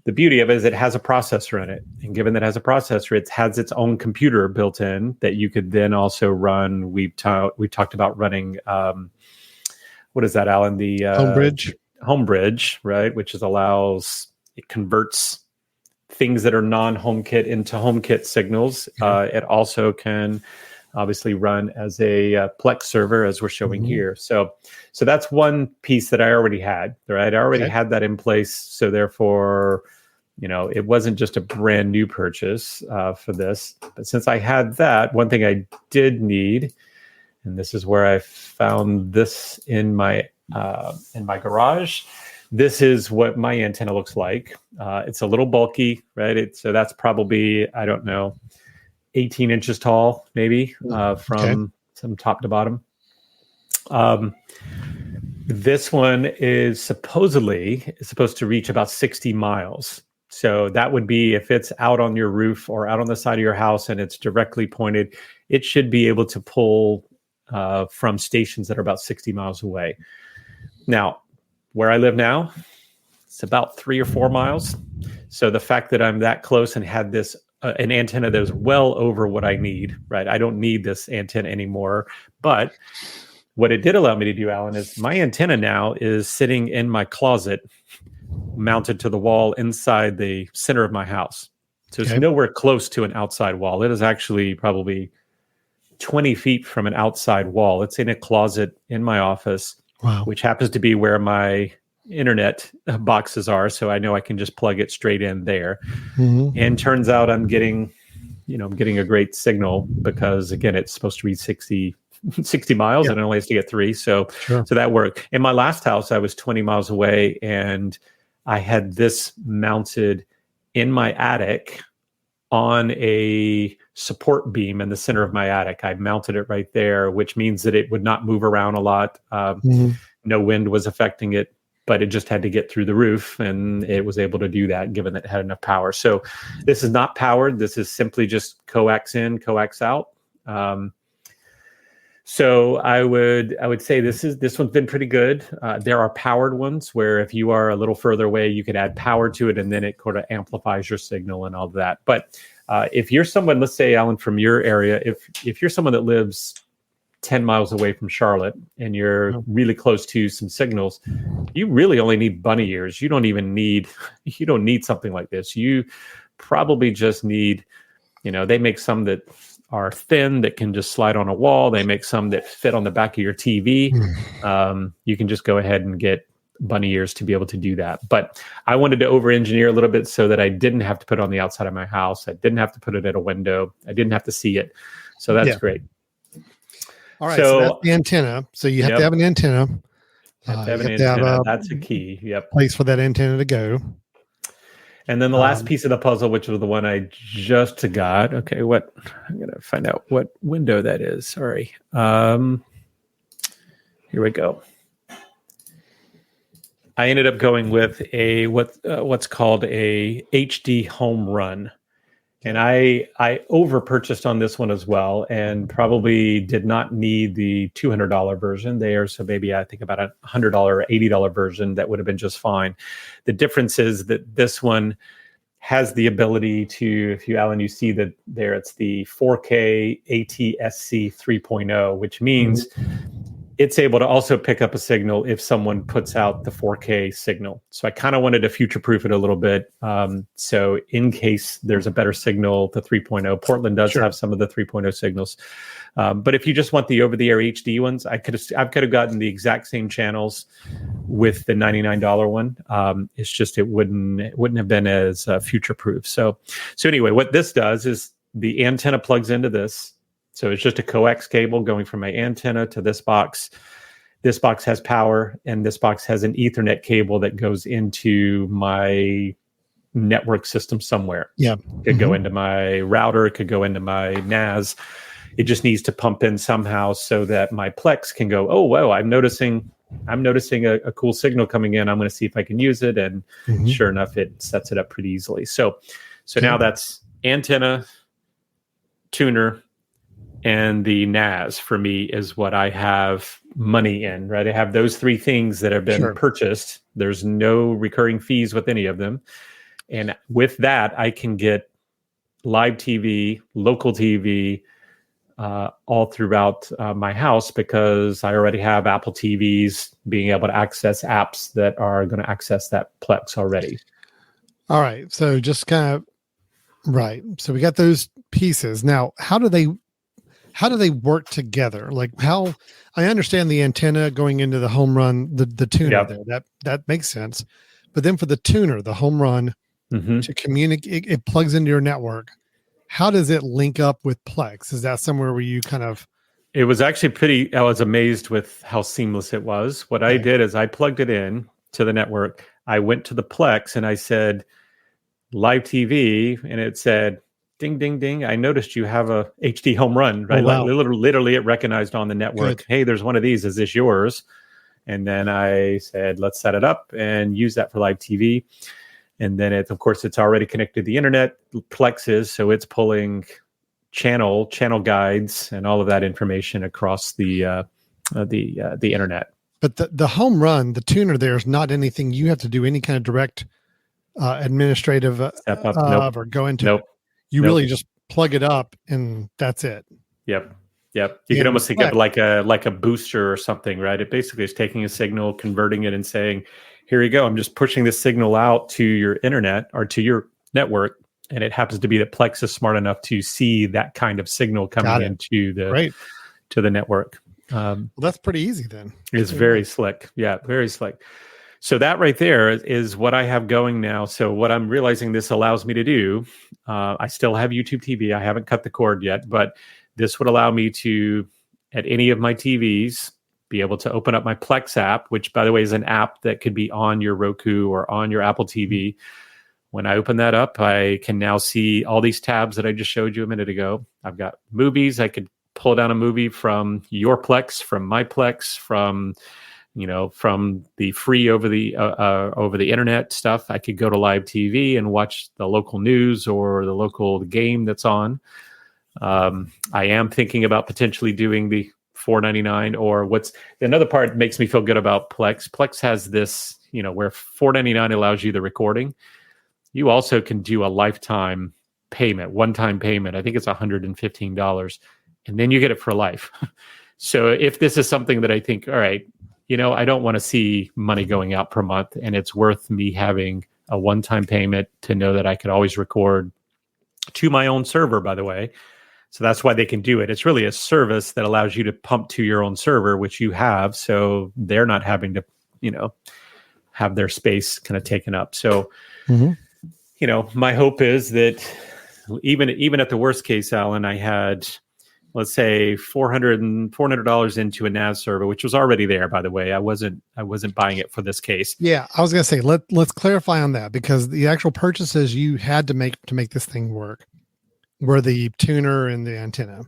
the beauty of it is it has a processor in it. And given that it has a processor, it has its own computer built in that you could then also run. We talked about running, what is that, Alan? The Homebridge, right? Which it converts things that are non-HomeKit into HomeKit signals. It also can obviously run as a Plex server, as we're showing here. So that's one piece that I already had, right? I already had that in place. So therefore, it wasn't just a brand new purchase for this. But since I had that, one thing I did need, and this is where I found this in my garage. This is what my antenna looks like. It's a little bulky, right? So that's probably, I don't know, 18 inches tall, maybe, from some top to bottom. This one is supposed to reach about 60 miles. So that would be if it's out on your roof or out on the side of your house and it's directly pointed, it should be able to pull from stations that are about 60 miles away. Now, where I live now, it's about 3 or 4 miles. So the fact that I'm that close and had this an antenna that is well over what I need, right? I don't need this antenna anymore. But what it did allow me to do, Alan, is my antenna now is sitting in my closet, mounted to the wall inside the center of my house. So it's nowhere close to an outside wall. It is actually probably 20 feet from an outside wall. It's in a closet in my office, which happens to be where my internet boxes are. So I know I can just plug it straight in there. And turns out I'm getting a great signal because, again, it's supposed to read 60 miles and it only has to get 3. So that worked. In my last house, I was 20 miles away and I had this mounted in my attic on a support beam in the center of my attic. I mounted it right there, which means that it would not move around a lot. No wind was affecting it, but it just had to get through the roof, and it was able to do that given that it had enough power. So this is not powered. This is simply just coax in, coax out. So I would say this one's been pretty good. There are powered ones where if you are a little further away, you could add power to it, and then it sort of amplifies your signal and all of that. But if you're someone, let's say, Alan, from your area, if you're someone that lives 10 miles away from Charlotte and you're really close to some signals, you really only need bunny ears. You don't need something like this. You probably just need, they make some that are thin that can just slide on a wall. They make some that fit on the back of your TV. You can just go ahead and get bunny ears to be able to do that. But I wanted to over-engineer a little bit so that I didn't have to put it on the outside of my house. I didn't have to put it at a window. I didn't have to see it. So that's great. All right. So that's the antenna. So you have to have an antenna. That's a key. Yep. Place for that antenna to go. And then the last piece of the puzzle, which was the one I just got. Okay, I'm going to find out what window that is. Sorry. Here we go. I ended up going with what's called a HD home run. And I over purchased on this one as well, and probably did not need the $200 version there. So maybe I think about a $100 or $80 version that would have been just fine. The difference is that this one has the ability to, Alan, you see that there, it's the 4K ATSC 3.0, which means it's able to also pick up a signal if someone puts out the 4K signal. So I kind of wanted to future-proof it a little bit. So in case there's a better signal, the 3.0, Portland does have some of the 3.0 signals. But if you just want the over-the-air HD ones, I could have gotten the exact same channels with the $99 one. It's just it wouldn't have been as future-proof. So anyway, what this does is the antenna plugs into this. So it's just a coax cable going from my antenna to this box. This box has power, and this box has an Ethernet cable that goes into my network system somewhere. Yeah. It could go into my router. It could go into my NAS. It just needs to pump in somehow so that my Plex can go, oh, wow, I'm noticing a cool signal coming in. I'm going to see if I can use it. And sure enough, it sets it up pretty easily. So now that's antenna, tuner, and the NAS for me is what I have money in, right? I have those three things that have been purchased. There's no recurring fees with any of them. And with that, I can get live TV, local TV, all throughout my house because I already have Apple TVs being able to access apps that are going to access that Plex already. All right. So just kind of, right. So we got those pieces. Now, how do they work together? Like how I understand the antenna going into the home run, the tuner there, that makes sense. But then for the tuner, the home run to communicate, it plugs into your network. How does it link up with Plex? Is that somewhere where you kind of... It was actually I was amazed with how seamless it was. What I did is I plugged it in to the network. I went to the Plex and I said, live TV, and it said, ding, ding, ding. I noticed you have a HD home run, right? Oh, wow. Literally it recognized on the network, hey, there's one of these. Is this yours? And then I said, let's set it up and use that for live TV. And then of course, it's already connected to the internet. Plex is, so it's pulling channel guides and all of that information across the internet. But the home run, the tuner, there's not anything you have to do any kind of direct administrative step up or go into. You really just plug it up and that's it. Yep. You can almost think of like a booster or something, right? It basically is taking a signal, converting it, and saying, here you go. I'm just pushing this signal out to your internet or to your network. And it happens to be that Plex is smart enough to see that kind of signal coming into the network. Well, that's pretty easy then. It's very slick. Yeah, very slick. So that right there is what I have going now. So what I'm realizing this allows me to do, I still have YouTube TV. I haven't cut the cord yet, but this would allow me to, at any of my TVs, be able to open up my Plex app, which, by the way, is an app that could be on your Roku or on your Apple TV. When I open that up, I can now see all these tabs that I just showed you a minute ago. I've got movies. I could pull down a movie from your Plex, from my Plex, from the free over the internet stuff. I could go to live TV and watch the local news or the local game that's on. I am thinking about potentially doing the $4.99 or what's another part that makes me feel good about Plex. Plex has this, where $4.99 allows you the recording. You also can do a lifetime payment, one-time payment. I think it's $115, and then you get it for life. So if this is something that I think, all right, I don't want to see money going out per month, and it's worth me having a one-time payment to know that I could always record to my own server, by the way. So that's why they can do it. It's really a service that allows you to pump to your own server, which you have. So they're not having to, have their space kind of taken up. So, my hope is that even at the worst case, Alan, I had, let's say $400 into a NAS server, which was already there, by the way. I wasn't buying it for this case. Yeah, I was going to say, let's clarify on that, because the actual purchases you had to make this thing work were the tuner and the antenna.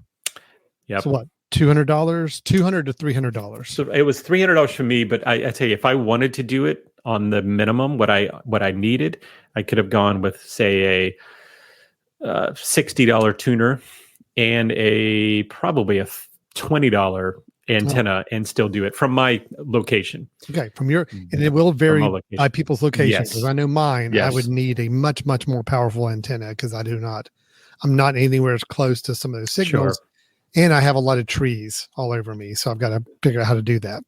Yeah. So what? $200 to $300. So it was $300 for me, but I tell you, if I wanted to do it on the minimum, what I needed, I could have gone with, say, a $60 tuner and probably a $20 antenna and still do it from my location. Okay, and it will vary by people's location. Because I know mine, Yes. I would need a much, much more powerful antenna, because I'm not anywhere as close to some of those signals. Sure. And I have a lot of trees all over me. So I've got to figure out how to do that.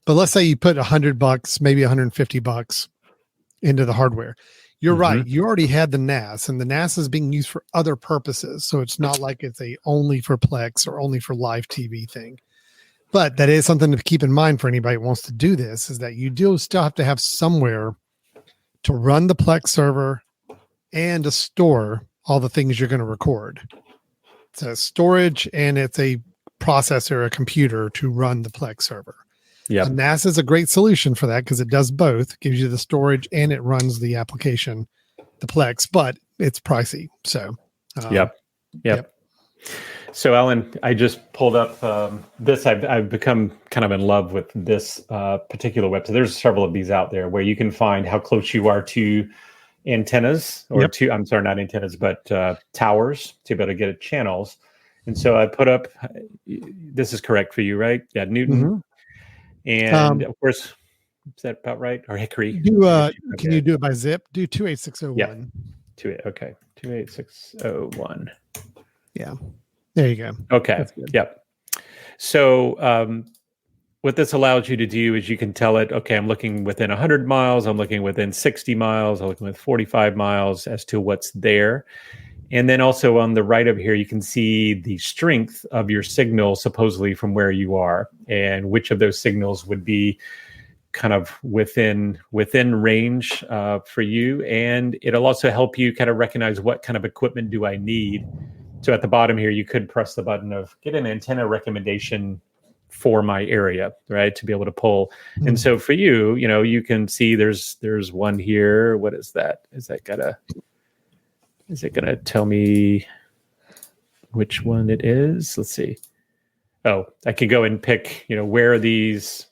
But let's say you put $100, maybe $150 into the hardware. You're right. You already had the NAS, and the NAS is being used for other purposes. So it's not like it's only for Plex or only for live TV thing. But that is something to keep in mind for anybody who wants to do this, is that you do still have to have somewhere to run the Plex server and to store all the things you're going to record. It's a storage, and it's a processor, a computer to run the Plex server. Yeah, NAS is a great solution for that, because it does both, gives you the storage and it runs the application, the Plex, but it's pricey. So, Yep. So, Alan, I just pulled up this. I've become kind of in love with this particular website. There's several of these out there where you can find how close you are to antennas, or I'm sorry, not antennas, but towers, to be able to get at channels. And so I put up, this is correct for you, right? Yeah, Newton. And of course, is that about right? Or Hickory? Can you do it by zip? Do 28601. Yeah. Okay. 28601. Yeah. There you go. Okay. Yep. So what this allows you to do is you can tell it, okay, I'm looking within 100 miles, I'm looking within 60 miles, I'm looking with 45 miles as to what's there. And then also on the right of here, you can see the strength of your signal, supposedly from where you are, and which of those signals would be kind of within range for you. And it'll also help you kind of recognize what kind of equipment do I need. So at the bottom here, you could press the button of get an antenna recommendation for my area, right? To be able to pull. And so for you, you can see there's one here. What is that? Is it going to tell me which one it is? Let's see. Oh, I can go and pick, where are these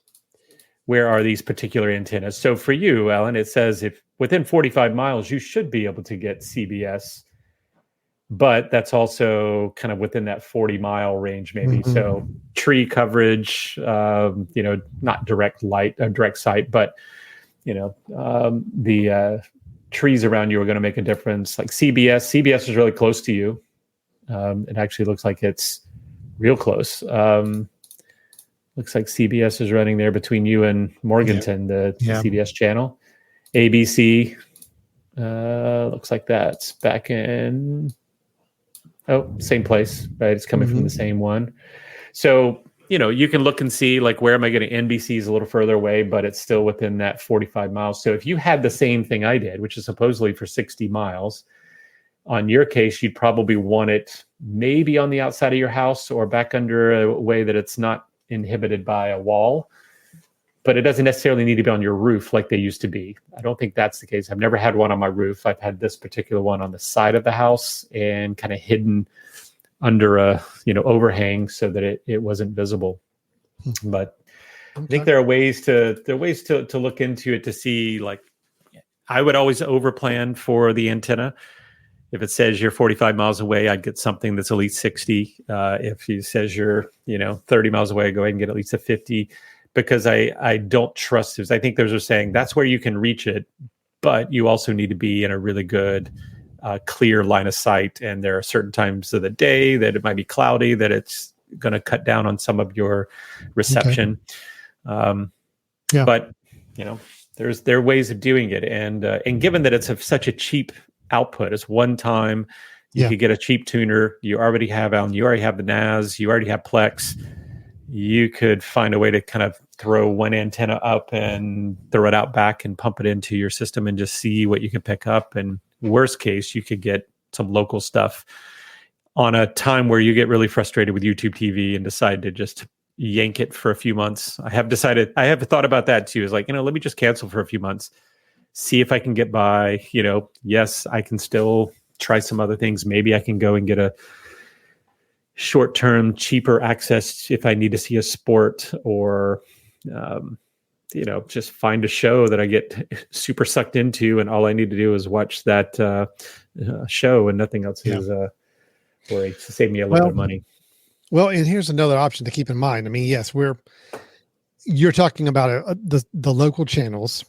particular antennas? So for you, Alan, it says if within 45 miles, you should be able to get CBS, but that's also kind of within that 40-mile range, maybe. So tree coverage, not direct sight, but, the trees around you are going to make a difference. Like CBS is really close to you. It actually looks like it's real close. Looks like CBS is running there between you and Morganton, the CBS channel. ABC looks like that's back in, same place, right? It's coming from the same one. So, you can look and see, like, where am I getting? NBC is a little further away, but it's still within that 45 miles. So if you had the same thing I did, which is supposedly for 60 miles, on your case, you'd probably want it maybe on the outside of your house or back under a way that it's not inhibited by a wall, but it doesn't necessarily need to be on your roof like they used to be. I don't think that's the case. I've never had one on my roof. I've had this particular one on the side of the house and kind of hidden under a overhang so that it wasn't visible. But I think there are ways to look into it to see, like, I would always overplan for the antenna. If it says you're 45 miles away, I'd get something that's at least 60. If it says you're 30 miles away, go ahead and get at least a 50, because I don't trust this. I think those are saying that's where you can reach it, but you also need to be in a really good clear line of sight. And there are certain times of the day that it might be cloudy, that it's going to cut down on some of your reception. Okay. But there are ways of doing it. And given that it's such a cheap output, it's one time, You could get a cheap tuner. You already have Allen. You already have the NAS. You already have Plex. You could find a way to kind of throw one antenna up and throw it out back and pump it into your system and just see what you can pick up. And worst case, you could get some local stuff on a time where you get really frustrated with YouTube TV and decide to just yank it for a few months. I have thought about that too. Is like, let me just cancel for a few months, see if I can get by. Yes, I can still try some other things. Maybe I can go and get a short-term, cheaper access if I need to see a sport or, just find a show that I get super sucked into, and all I need to do is watch that show and nothing else is to save me a little bit of money. Well, and here's another option to keep in mind. I mean, yes, you're talking about the local channels.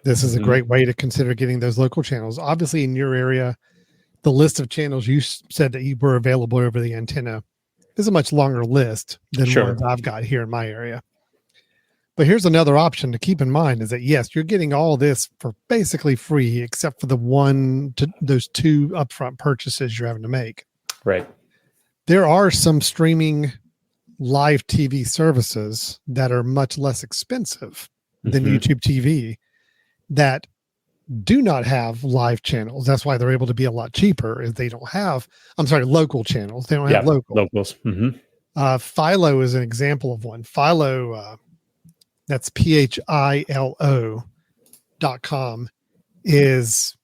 This is a great way to consider getting those local channels. Obviously, in your area, the list of channels you said that you were available over the antenna is a much longer list than ones I've got here in my area. But here's another option to keep in mind is that, yes, you're getting all this for basically free, except for those two upfront purchases you're having to make. Right. There are some streaming live TV services that are much less expensive than YouTube TV that do not have live channels. That's why they're able to be a lot cheaper. Is they don't have, local channels. They don't have locals. Philo is an example of one. Philo, that's PHILO.com, is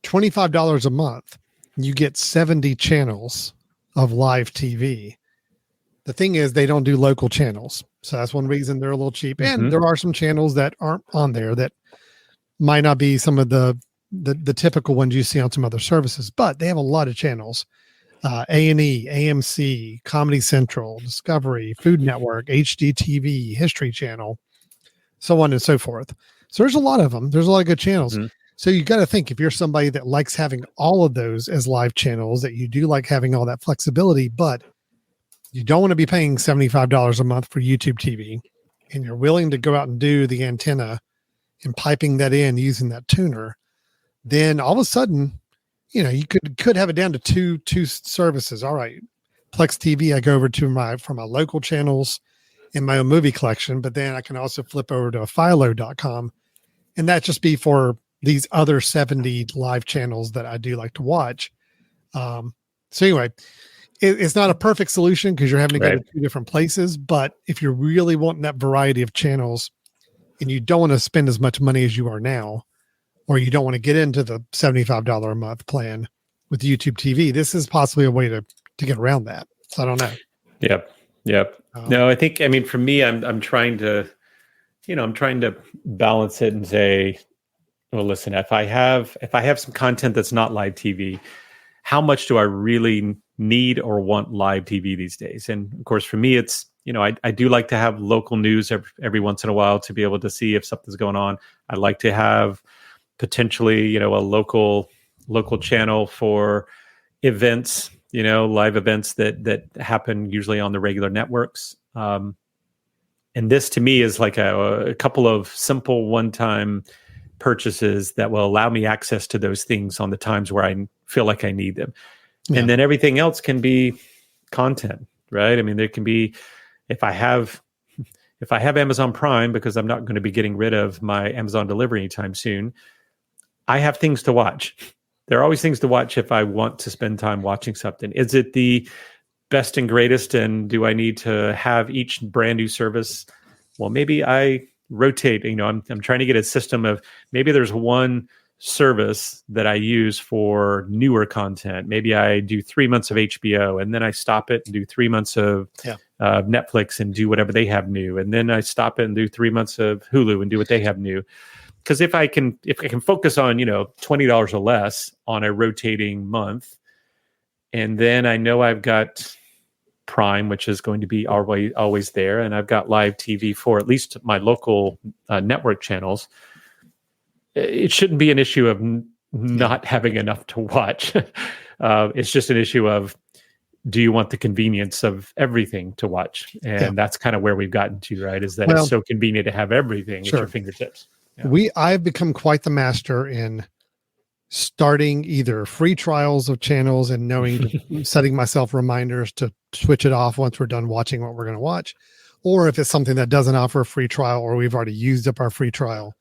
$25 a month. You get 70 channels of live TV. The thing is, they don't do local channels. So that's one reason they're a little cheap. And there are some channels that aren't on there that might not be some of the typical ones you see on some other services, but they have a lot of channels. A&E, AMC, Comedy Central, Discovery, Food Network, HGTV, History Channel, so on and so forth. So there's a lot of them. There's a lot of good channels. So you got to think, if you're somebody that likes having all of those as live channels, that you do like having all that flexibility, but you don't want to be paying $75 a month for YouTube TV, and you're willing to go out and do the antenna and piping that in using that tuner, then all of a sudden, you could have it down to two services. All right, Plex TV, I go over to for my local channels and my own movie collection, but then I can also flip over to philo.com, and that just be for these other 70 live channels that I do like to watch. So anyway, it's not a perfect solution because you're having to go to two different places, but if you're really wanting that variety of channels and you don't want to spend as much money as you are now, or you don't want to get into the $75 a month plan with YouTube TV, this is possibly a way to get around that. So I don't know. Yep. No, I think, for me, I'm trying to, balance it and say, well, listen, if I have some content that's not live TV, how much do I really need or want live TV these days? And of course, for me, it's, I do like to have local news every once in a while to be able to see if something's going on. I like to have potentially, a local channel for events, live events that happen usually on the regular networks. And this to me is like a couple of simple one-time purchases that will allow me access to those things on the times where I feel like I need them. Yeah. And then everything else can be content, right? There can be, if I have Amazon Prime, because I'm not going to be getting rid of my Amazon delivery anytime soon, I have things to watch. There are always things to watch if I want to spend time watching something. Is it the best and greatest? And do I need to have each brand new service? Well, maybe I rotate. I'm trying to get a system of, maybe there's one service that I use for newer content. Maybe I do 3 months of HBO, and then I stop it and do 3 months of Netflix and do whatever they have new. And then I stop it and do 3 months of Hulu and do what they have new. Because if I can focus on, $20 or less on a rotating month, and then I know I've got Prime, which is going to be always there, and I've got live TV for at least my local network channels, it shouldn't be an issue of not having enough to watch. It's just an issue of, do you want the convenience of everything to watch? And that's kind of where we've gotten to, right? Is that it's so convenient to have everything at your fingertips. Yeah. I've become quite the master in starting either free trials of channels and setting myself reminders to switch it off once we're done watching what we're going to watch. Or if it's something that doesn't offer a free trial, or we've already used up our free trial,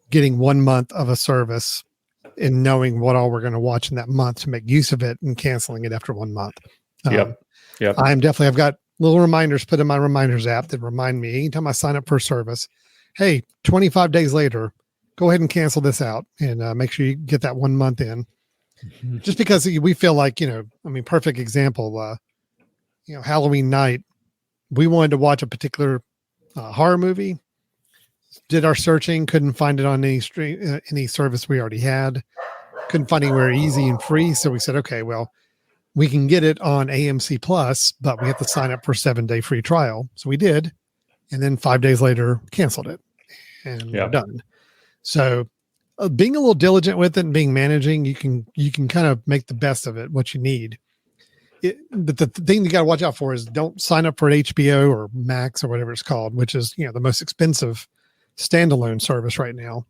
getting 1 month of a service and knowing what all we're going to watch in that month to make use of it and canceling it after 1 month. Yep. I've got little reminders put in my reminders app that remind me anytime I sign up for a service, hey, 25 days later, go ahead and cancel this out and make sure you get that 1 month in. Just because we feel like, perfect example, Halloween night, we wanted to watch a particular horror movie, did our searching, couldn't find it on any service we already had, couldn't find anywhere easy and free. So we said, okay, well, we can get it on AMC Plus, but we have to sign up for a 7-day free trial. So we did. And then 5 days later, canceled it and we're done. So being a little diligent with it and being managing, you can kind of make the best of it, what you need. But the thing you got to watch out for is don't sign up for an HBO or Max or whatever it's called, which is, the most expensive standalone service right now.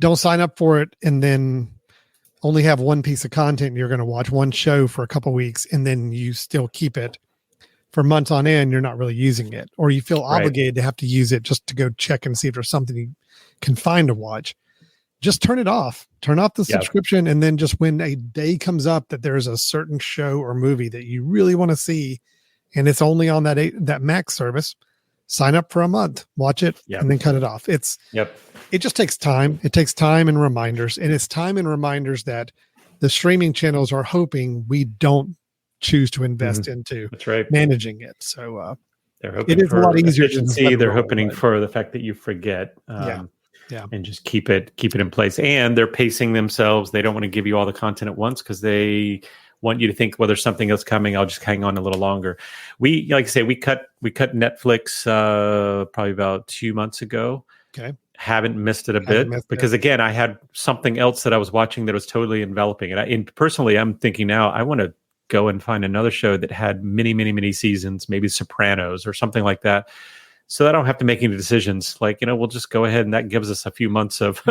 Don't sign up for it and then only have one piece of content you're going to watch, one show for a couple of weeks, and then you still keep it for months on end. You're not really using it, or you feel obligated to have to use it just to go check and see if there's something you can find to watch. Just turn it off. Turn off the subscription, and then just when a day comes up that there's a certain show or movie that you really want to see, and it's only on that Max service, sign up for a month, watch it, and then cut it off. It just takes time. It takes time and reminders, and it's time and reminders that the streaming channels are hoping we don't choose to invest into managing it. So they're hoping it is a lot easier. They're hoping for the fact that you forget. And just keep it in place. And they're pacing themselves. They don't want to give you all the content at once because they want you to think, well, there's something else coming. I'll just hang on a little longer. We cut Netflix probably about 2 months ago. Okay. Haven't missed it a bit because again, I had something else that I was watching that was totally enveloping. And personally, I'm thinking now I want to go and find another show that had many seasons, maybe Sopranos or something like that. So I don't have to make any decisions. We'll just go ahead, and that gives us a few months of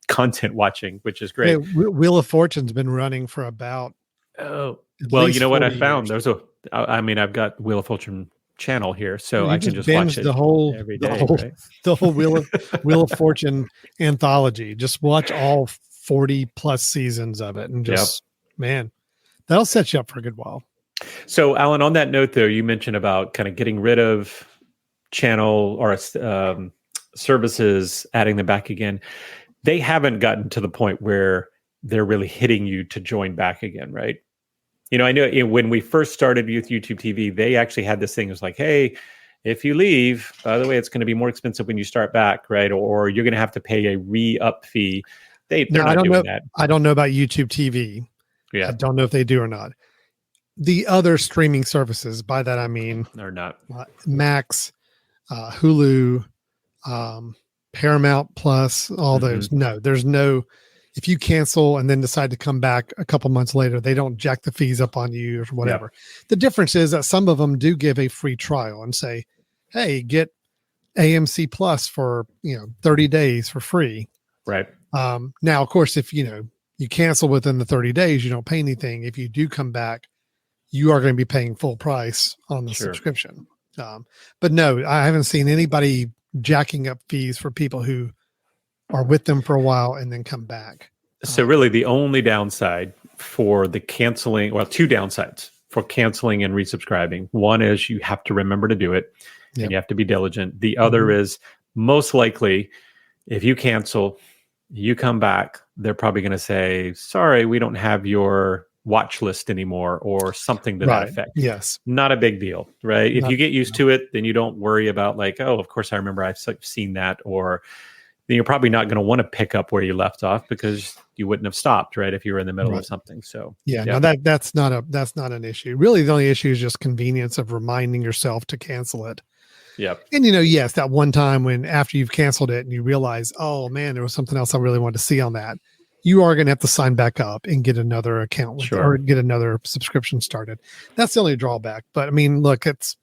content watching, which is great. Hey, Wheel of Fortune's been running for about. You know what I found? I've got Wheel of Fortune channel here, so I can just watch it the whole every day. The whole Wheel of Fortune anthology. Just watch all 40 plus seasons of it, and man, that'll set you up for a good while. So, Alan, on that note, though, you mentioned about kind of getting rid of channel or services, adding them back again. They haven't gotten to the point where they're really hitting you to join back again, right? I know when we first started with YouTube TV, they actually had this thing. It was like, hey, if you leave, by the way, it's going to be more expensive when you start back, right? Or you're going to have to pay a re-up fee. They're not doing that. I don't know about YouTube TV. Yeah, I don't know if they do or not. The other streaming services, by that I mean, they're not Max, Hulu, Paramount Plus, all those. No, there's no. If you cancel and then decide to come back a couple months later, they don't jack the fees up on you or whatever. The difference is that some of them do give a free trial and say, hey, get AMC Plus for 30 days for free. Right. Now, of course, if you cancel within the 30 days, you don't pay anything. If you do come back, you are going to be paying full price on the subscription. But no, I haven't seen anybody jacking up fees for people who are with them for a while and then come back. So really the only downside for the canceling, two downsides for canceling and resubscribing. One is you have to remember to do it and you have to be diligent. The other is most likely if you cancel, you come back, they're probably going to say, sorry, we don't have your watch list anymore or something to that effect. Yes. Not a big deal, right? If you get used to it, then you don't worry about of course I remember I've seen that, or then you're probably not going to want to pick up where you left off because you wouldn't have stopped, right? If you were in the middle of something. So no, that's not an issue. Really, the only issue is just convenience of reminding yourself to cancel it. Yep. And yes, that one time when after you've canceled it and you realize, oh man, there was something else I really wanted to see on that. You are going to have to sign back up and get another account or get another subscription started. That's the only drawback. But I mean, look, it's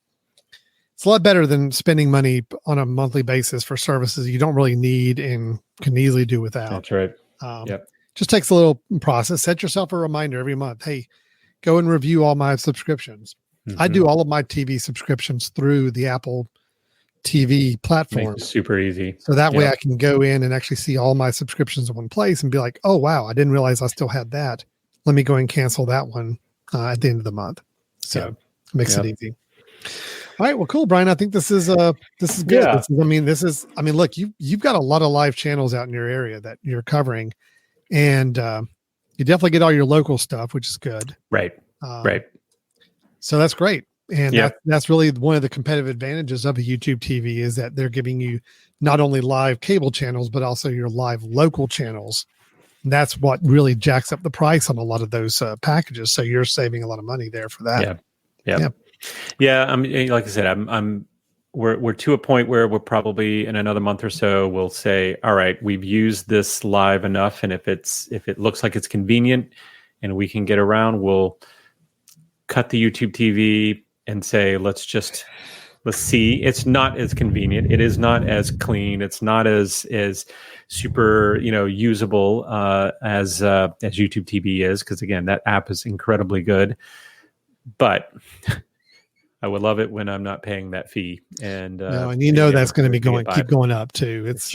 a lot better than spending money on a monthly basis for services you don't really need and can easily do without. That's right. Just takes a little process. Set yourself a reminder every month. Hey, go and review all my subscriptions. I do all of my TV subscriptions through the Apple TV platform. Makes it super easy. So that way I can go in and actually see all my subscriptions in one place and be like, oh, wow, I didn't realize I still had that. Let me go and cancel that one at the end of the month. So it makes it easy. All right. Well, cool, Brian. I think this is good. Yeah. Look, you've got a lot of live channels out in your area that you're covering, and you definitely get all your local stuff, which is good. Right. So that's great. And that's really one of the competitive advantages of a YouTube TV is that they're giving you not only live cable channels, but also your live local channels. And that's what really jacks up the price on a lot of those packages. So you're saving a lot of money there for that. Yeah. I mean, like I said, we're to a point where we're probably in another month or so, we'll say, all right, we've used this live enough. And if it looks like it's convenient and we can get around, we'll cut the YouTube TV and say, let's see. It's not as convenient. It is not as clean. It's not as super, usable as YouTube TV is. Because again, that app is incredibly good. But I would love it when I'm not paying that fee. And that's going to be keep going up too. It's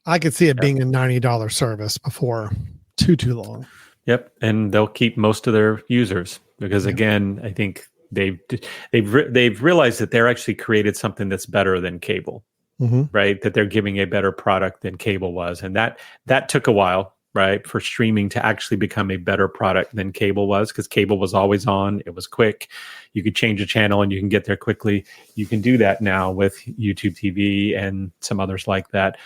I could see it being a $90 service before too long. Yep, and they'll keep most of their users because again, I think they've realized that they're actually created something that's better than cable, right? That they're giving a better product than cable was, and that took a while, right, for streaming to actually become a better product than cable was, because cable was always on, it was quick, you could change a channel and you can get there quickly. You can do that now with YouTube TV and some others like that.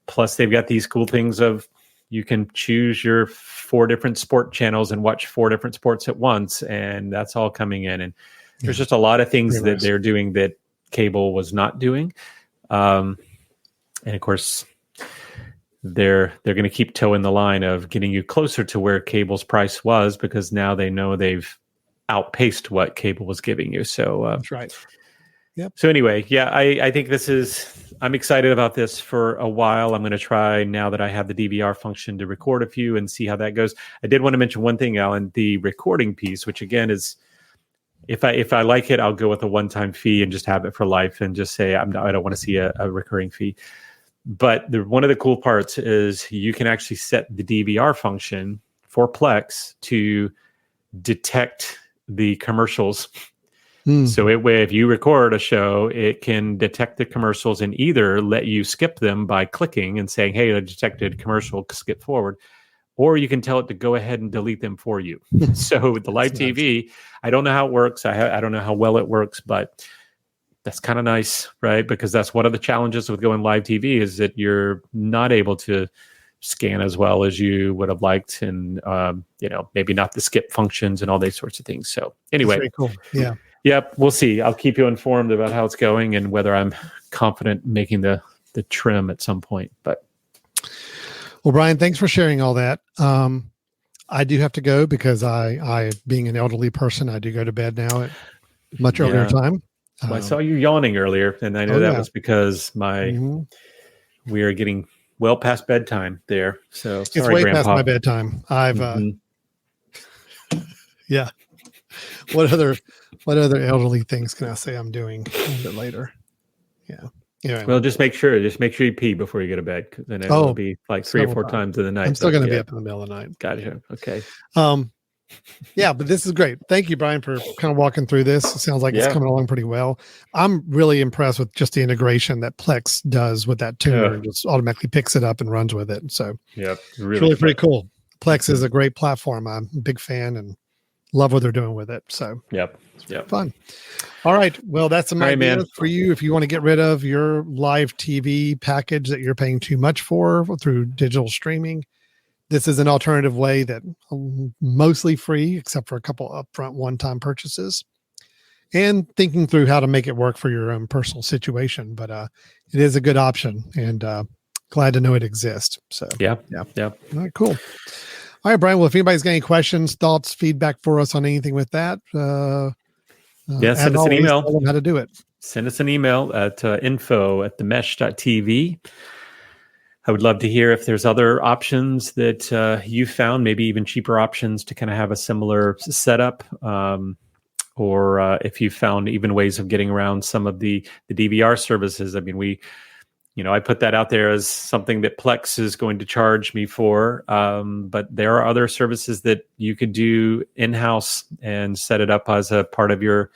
Plus, they've got these cool things of you can choose your 4 different sport channels and watch 4 different sports at once. And that's all coming in. And there's just a lot of things that they're doing that cable was not doing. And of course, they're going to keep toeing the line of getting you closer to where cable's price was, because now they know they've outpaced what cable was giving you. So that's right. Yep. So anyway, I think I'm excited about this for a while. I'm going to try, now that I have the DVR function, to record a few and see how that goes. I did want to mention one thing, Alan, the recording piece, which again is, if I like it, I'll go with a one-time fee and just have it for life and just say I don't want to see a recurring fee. But one of the cool parts is you can actually set the DVR function for Plex to detect the commercials. So if you record a show, it can detect the commercials and either let you skip them by clicking and saying, hey, I detected commercial, skip forward. Or you can tell it to go ahead and delete them for you. So with the live TV, I don't know how it works. I don't know how well it works, but that's kind of nice, right? Because that's one of the challenges with going live TV is that you're not able to scan as well as you would have liked, and maybe not the skip functions and all these sorts of things. So anyway, that's very cool. Yeah. Yep, we'll see. I'll keep you informed about how it's going and whether I'm confident making the trim at some point. But well, Brian, thanks for sharing all that. I do have to go because I being an elderly person, I do go to bed now at much earlier time. Well, I saw you yawning earlier, and I know that was because we are getting well past bedtime there. So it's way past my bedtime. I've What other elderly things can I say I'm doing a little bit later? Yeah. Yeah. Well, just make sure you pee before you go to bed, because then it will be like 3 or 4 times in the night. I'm still going to be up in the middle of the night. Gotcha. Okay. Yeah, but this is great. Thank you, Brian, for kind of walking through this. It sounds like it's coming along pretty well. I'm really impressed with just the integration that Plex does with that tuner and just automatically picks it up and runs with it. So it's really pretty cool. Plex is a great platform. I'm a big fan and love what they're doing with it. So it's fun. All right. Well, that's some ideas for you if you want to get rid of your live TV package that you're paying too much for through digital streaming. This is an alternative way that mostly free, except for a couple upfront one-time purchases, and thinking through how to make it work for your own personal situation. But it is a good option, and glad to know it exists. So yeah. All right, cool. All right, Brian. Well, if anybody's got any questions, thoughts, feedback for us on anything with that, send us an email. Tell them how to do it. Send us an email at info@themesh.tv. I would love to hear if there's other options that you found, maybe even cheaper options to kind of have a similar setup, or if you found even ways of getting around some of the DVR services. I mean, I put that out there as something that Plex is going to charge me for, but there are other services that you could do in-house and set it up as a part of your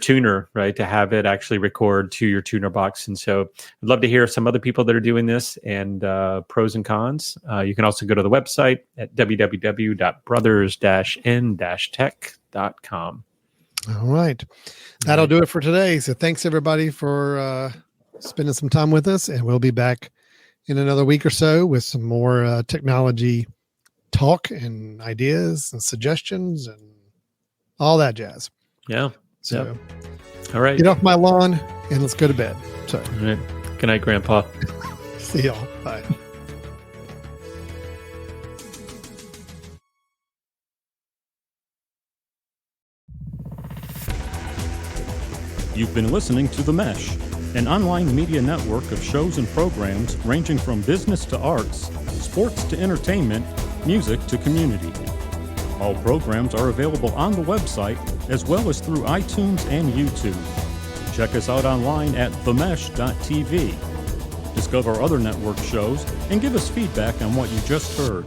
tuner, right? To have it actually record to your tuner box. And so I'd love to hear some other people that are doing this and pros and cons. You can also go to the website at www.brothers-n-tech.com. All right. That'll do it for today. So thanks everybody for spending some time with us, and we'll be back in another week or so with some more technology talk and ideas and suggestions and all that jazz. Yeah. So, yep. All right. Get off my lawn and let's go to bed. So, all right. Good night, Grandpa. See y'all. Bye. You've been listening to The Mesh, an online media network of shows and programs ranging from business to arts, sports to entertainment, music to community. All programs are available on the website as well as through iTunes and YouTube. Check us out online at themesh.tv. Discover other network shows and give us feedback on what you just heard.